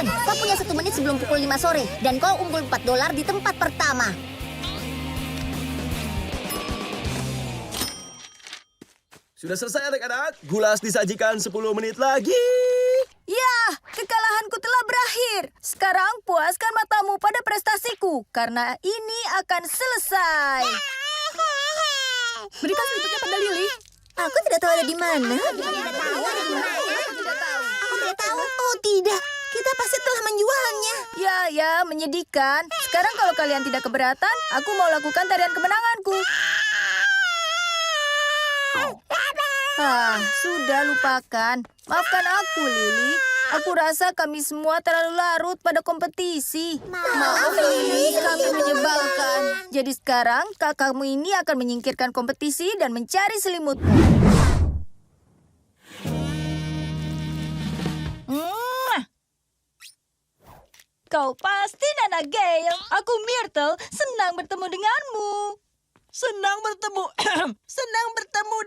Aman, kau punya 1 menit sebelum pukul 5 sore. Dan kau unggul $4 di tempat pertama. Sudah selesai anak-anak. Gulas disajikan 10 menit lagi. Ya, kekalahanku telah berakhir. Sekarang puaskan matamu pada prestasiku, karena ini akan selesai. Berikan seliputnya pada Lily. Aku tidak tahu ada di mana. Aku tidak tahu. Oh tidak, kita pasti telah menjualnya. Ya, menyedihkan. Sekarang kalau kalian tidak keberatan, aku mau lakukan tarian kemenanganku. Sudah lupakan. Maafkan aku, Lily. Aku rasa kami semua terlalu larut pada kompetisi. Maaf, Lily, kami menyebalkan. Jadi sekarang kakakmu ini akan menyingkirkan kompetisi dan mencari selimutmu. Kau pasti Nana Gale. Aku Myrtle, senang bertemu denganmu. Senang bertemu. Senang bertemu.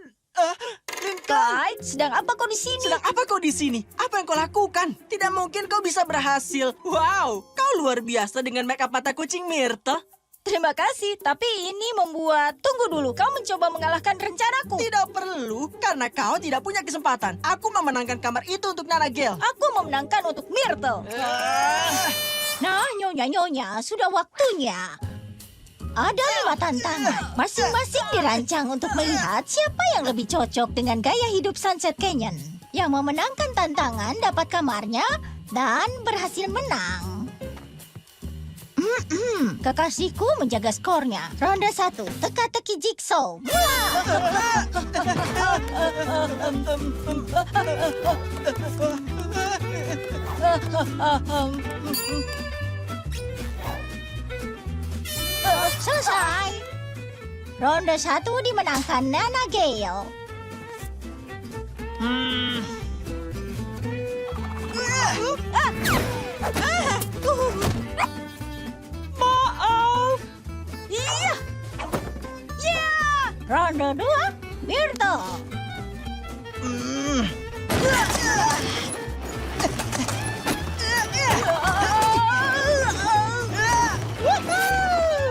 Clyde, sedang apa kau di sini? Sedang apa kau di sini? Apa yang kau lakukan? Tidak mungkin kau bisa berhasil. Wow, kau luar biasa dengan make up mata kucing Myrtle. Terima kasih, tapi ini membuat... Tunggu dulu, kau mencoba mengalahkan rencanaku. Tidak perlu, karena kau tidak punya kesempatan. Aku memenangkan kamar itu untuk Nana Gale. Aku memenangkan untuk Myrtle. Nah, nyonya, sudah waktunya. Ada 5 tantangan. Masing-masing dirancang untuk melihat siapa yang lebih cocok dengan gaya hidup Sunset Canyon. Yang memenangkan tantangan dapat kamarnya dan berhasil menang. Kekasihku menjaga skornya. Ronde 1, teka-teki jigsaw. Selesai. Ronde 1 dimenangkan Nana Gale. Maaf. Iya. Ronde 2, Myrtle.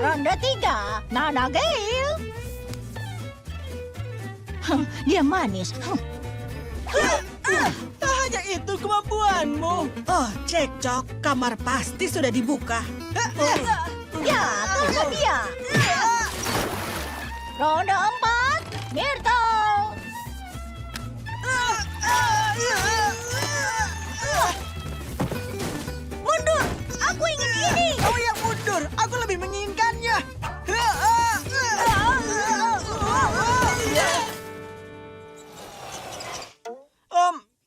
Ronde 3, Nana Gale. Dia manis. Hanya itu kemampuanmu. Oh, cekcok. Kamar pasti sudah dibuka. Ya, tunggu dia. Ronde 4, Myrtle. Mundur, aku ingin ini. Kau yang mundur, aku lebih menginginkannya.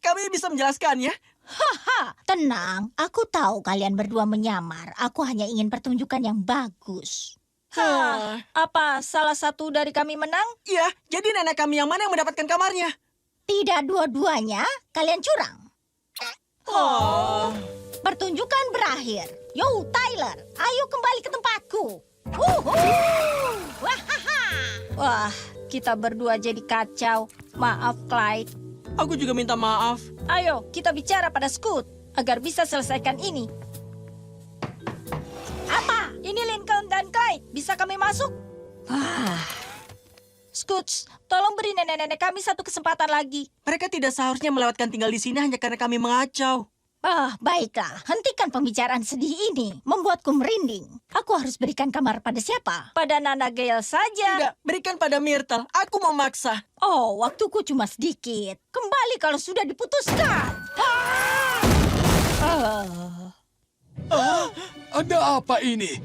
Kami bisa menjelaskannya. Haha, tenang. Aku tahu kalian berdua menyamar. Aku hanya ingin pertunjukan yang bagus. Apa salah satu dari kami menang? Iya, jadi nenek kami yang mana yang mendapatkan kamarnya? Tidak dua-duanya, kalian curang. Pertunjukan berakhir. Yo, Tyler, ayo kembali ke tempatku. Wah, kita berdua jadi kacau. Maaf, Clyde. Aku juga minta maaf. Ayo, kita bicara pada Scoot agar bisa selesaikan ini. Apa? Ini Lincoln dan Clyde. Bisa kami masuk? Scoots, tolong beri nenek-nenek kami satu kesempatan lagi. Mereka tidak seharusnya melewatkan tinggal di sini hanya karena kami mengacau. Baiklah. Hentikan pembicaraan sedih ini. Membuatku merinding. Aku harus berikan kamar pada siapa? Pada Nana Gale saja. Tidak, berikan pada Myrtle. Aku memaksa. Oh, waktuku cuma sedikit. Kembali kalau sudah diputuskan. Ada apa ini?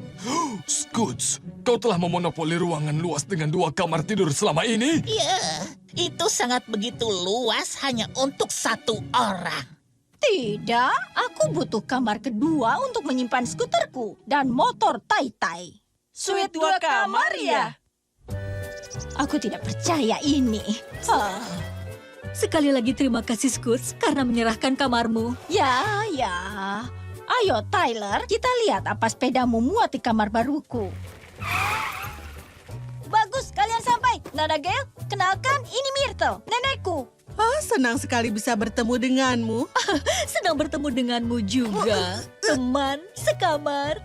Scoots, kau telah memonopoli ruangan luas dengan 2 kamar tidur selama ini? Ya, itu sangat begitu luas hanya untuk 1 orang. Tidak, aku butuh kamar kedua untuk menyimpan skuterku dan motor Tai-Tai. Suite 2 kamar ya? Aku tidak percaya ini. Sekali lagi terima kasih, Scoots, karena menyerahkan kamarmu. Ya. Ayo, Tyler, kita lihat apa sepedamu muat di kamar baruku. Bagus, kalian sampai. Nana Gale, kenalkan ini Myrtle, nenekku. Oh, senang sekali bisa bertemu denganmu. Senang bertemu denganmu juga, teman sekamar.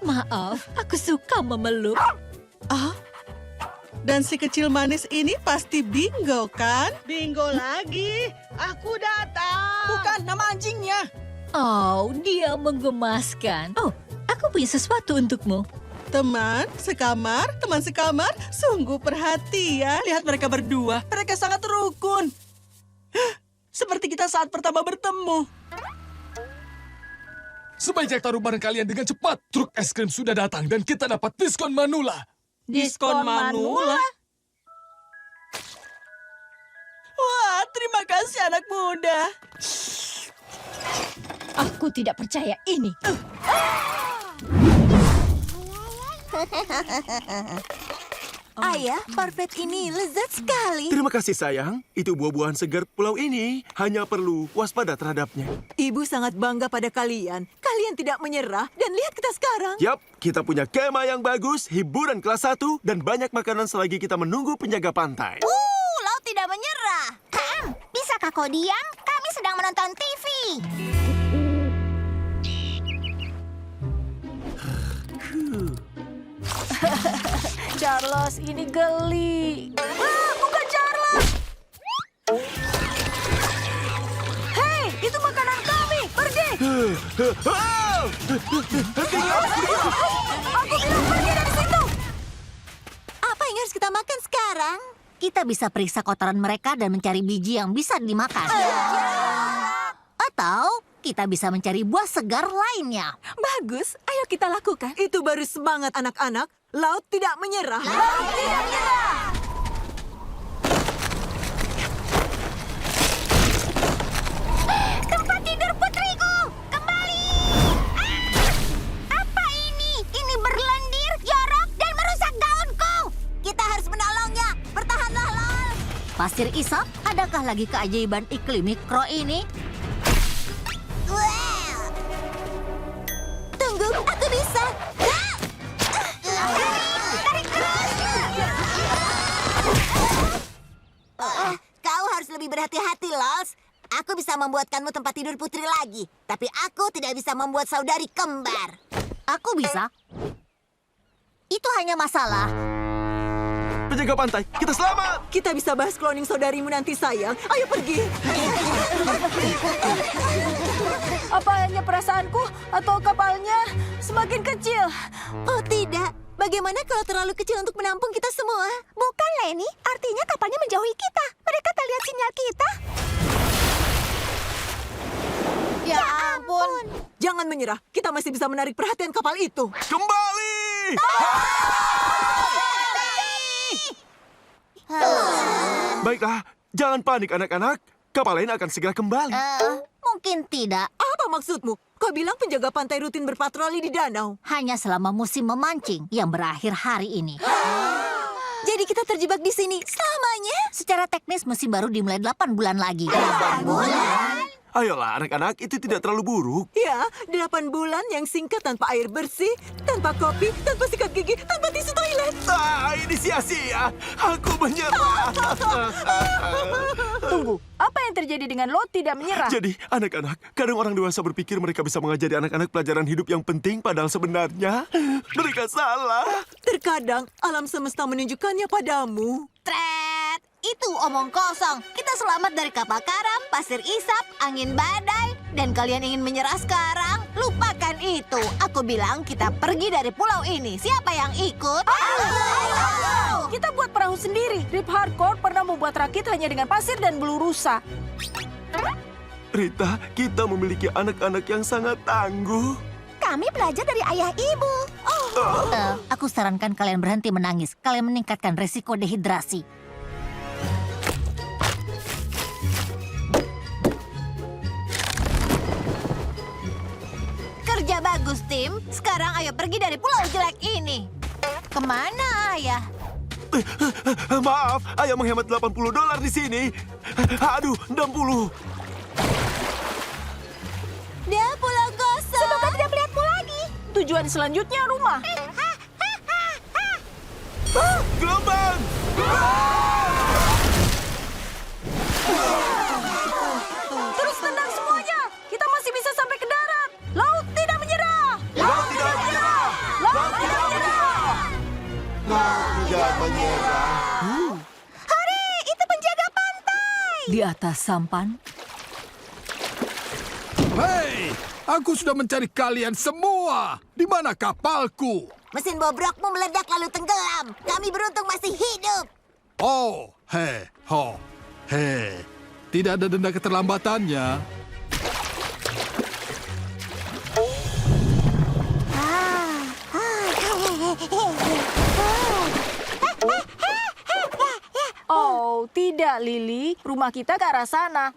Maaf, aku suka memeluk. Ah, dan si kecil manis ini pasti Bingo, kan? Bingo lagi. Aku datang. Bukan, nama anjingnya. Oh, dia menggemaskan. Oh, aku punya sesuatu untukmu. Teman sekamar, sungguh perhatian. Lihat mereka berdua. Mereka sangat rukun. Seperti kita saat pertama bertemu. Sebaiknya taruh barang kalian dengan cepat. Truk es krim sudah datang dan kita dapat diskon Manula. Diskon Manula? Wah, terima kasih anak muda. Aku tidak percaya ini. Ayah, parfait ini lezat sekali. Terima kasih sayang. Itu buah-buahan segar pulau ini. Hanya perlu waspada terhadapnya. Ibu sangat bangga pada kalian. Kalian tidak menyerah dan lihat kita sekarang. Yap, kita punya kemah yang bagus, hiburan kelas 1, dan banyak makanan selagi kita menunggu penjaga pantai. Laut tidak menyerah. Bisakah kau diam? Kami sedang menonton TV. Charles, ini geli. Bukan Charles. Hei, itu makanan kami. Pergi. Aku bilang pergi dari situ. Apa yang harus kita makan sekarang? Kita bisa periksa kotoran mereka dan mencari biji yang bisa dimakan. Atau kita bisa mencari buah segar lainnya. Bagus, ayo kita lakukan. Itu baru semangat anak-anak. Laut tidak menyerah. Laut tidak menyerah. Tempat tidur putriku, kembali. Apa ini? Ini berlendir, jorok, dan merusak gaunku. Kita harus menolongnya. Bertahanlah, Lol. Pasir Isap, adakah lagi keajaiban iklim mikro ini? Tunggu, aku bisa. Tarik terus. Kau harus lebih berhati-hati, Lols. Aku bisa membuatkanmu tempat tidur putri lagi. Tapi aku tidak bisa membuat saudari kembar. Aku bisa. Itu hanya masalah. Penjaga pantai, kita selamat! Kita bisa bahas cloning saudarimu nanti, sayang. Ayo pergi. Apa hanya perasaanku atau kapalnya semakin kecil? Oh tidak, bagaimana kalau terlalu kecil untuk menampung kita semua? Bukan, Lenny. Artinya kapalnya menjauhi kita. Mereka tak lihat sinyal kita. Ya ampun. Jangan menyerah, kita masih bisa menarik perhatian kapal itu. Kembali! Baiklah, jangan panik anak-anak. Kapal lain akan segera kembali. Mungkin tidak. Apa maksudmu? Kau bilang penjaga pantai rutin berpatroli di danau. Hanya selama musim memancing yang berakhir hari ini. Jadi kita terjebak di sini selamanya? Secara teknis musim baru dimulai 8 bulan lagi. 8 bulan? Ayolah anak-anak, itu tidak terlalu buruk. Ya, 8 bulan yang singkat tanpa air bersih, tanpa kopi, tanpa sikat gigi, tanpa tisu toilet. Ini sia-sia. Aku menyerah. Tunggu, apa yang terjadi dengan Lot tidak menyerah? Jadi, anak-anak, kadang orang dewasa berpikir mereka bisa mengajari anak-anak pelajaran hidup yang penting, padahal sebenarnya mereka salah. Terkadang alam semesta menunjukkannya padamu. Tret, itu omong kosong. Kita selamat dari kapal karam, pasir isap, angin badai, dan kalian ingin menyerah sekarang? Lupakan itu. Aku bilang kita pergi dari pulau ini. Siapa yang ikut? Ayo! Kita buat perahu sendiri. Rip Hardcore pernah membuat rakit hanya dengan pasir dan bulu rusa. Rita, kita memiliki anak-anak yang sangat tangguh. Kami belajar dari ayah ibu. Aku sarankan kalian berhenti menangis. Kalian meningkatkan resiko dehidrasi. Kerja bagus, tim. Sekarang ayo pergi dari pulau jelek ini. Kemana, ayah? Maaf, ayah menghemat $80 di sini. Aduh, 60. Dia pulau kosong. Semoga tidak melihatmu lagi. Tujuan selanjutnya rumah. Gelombang! tidak menyerah. Hore, itu penjaga pantai. Di atas sampan, Hei, aku sudah mencari kalian semua. Di mana kapalku? Mesin bobrokmu meledak lalu tenggelam. Kami beruntung masih hidup. Oh, he. Tidak ada denda keterlambatannya. Oh, tidak, Lily. Rumah kita ke arah sana.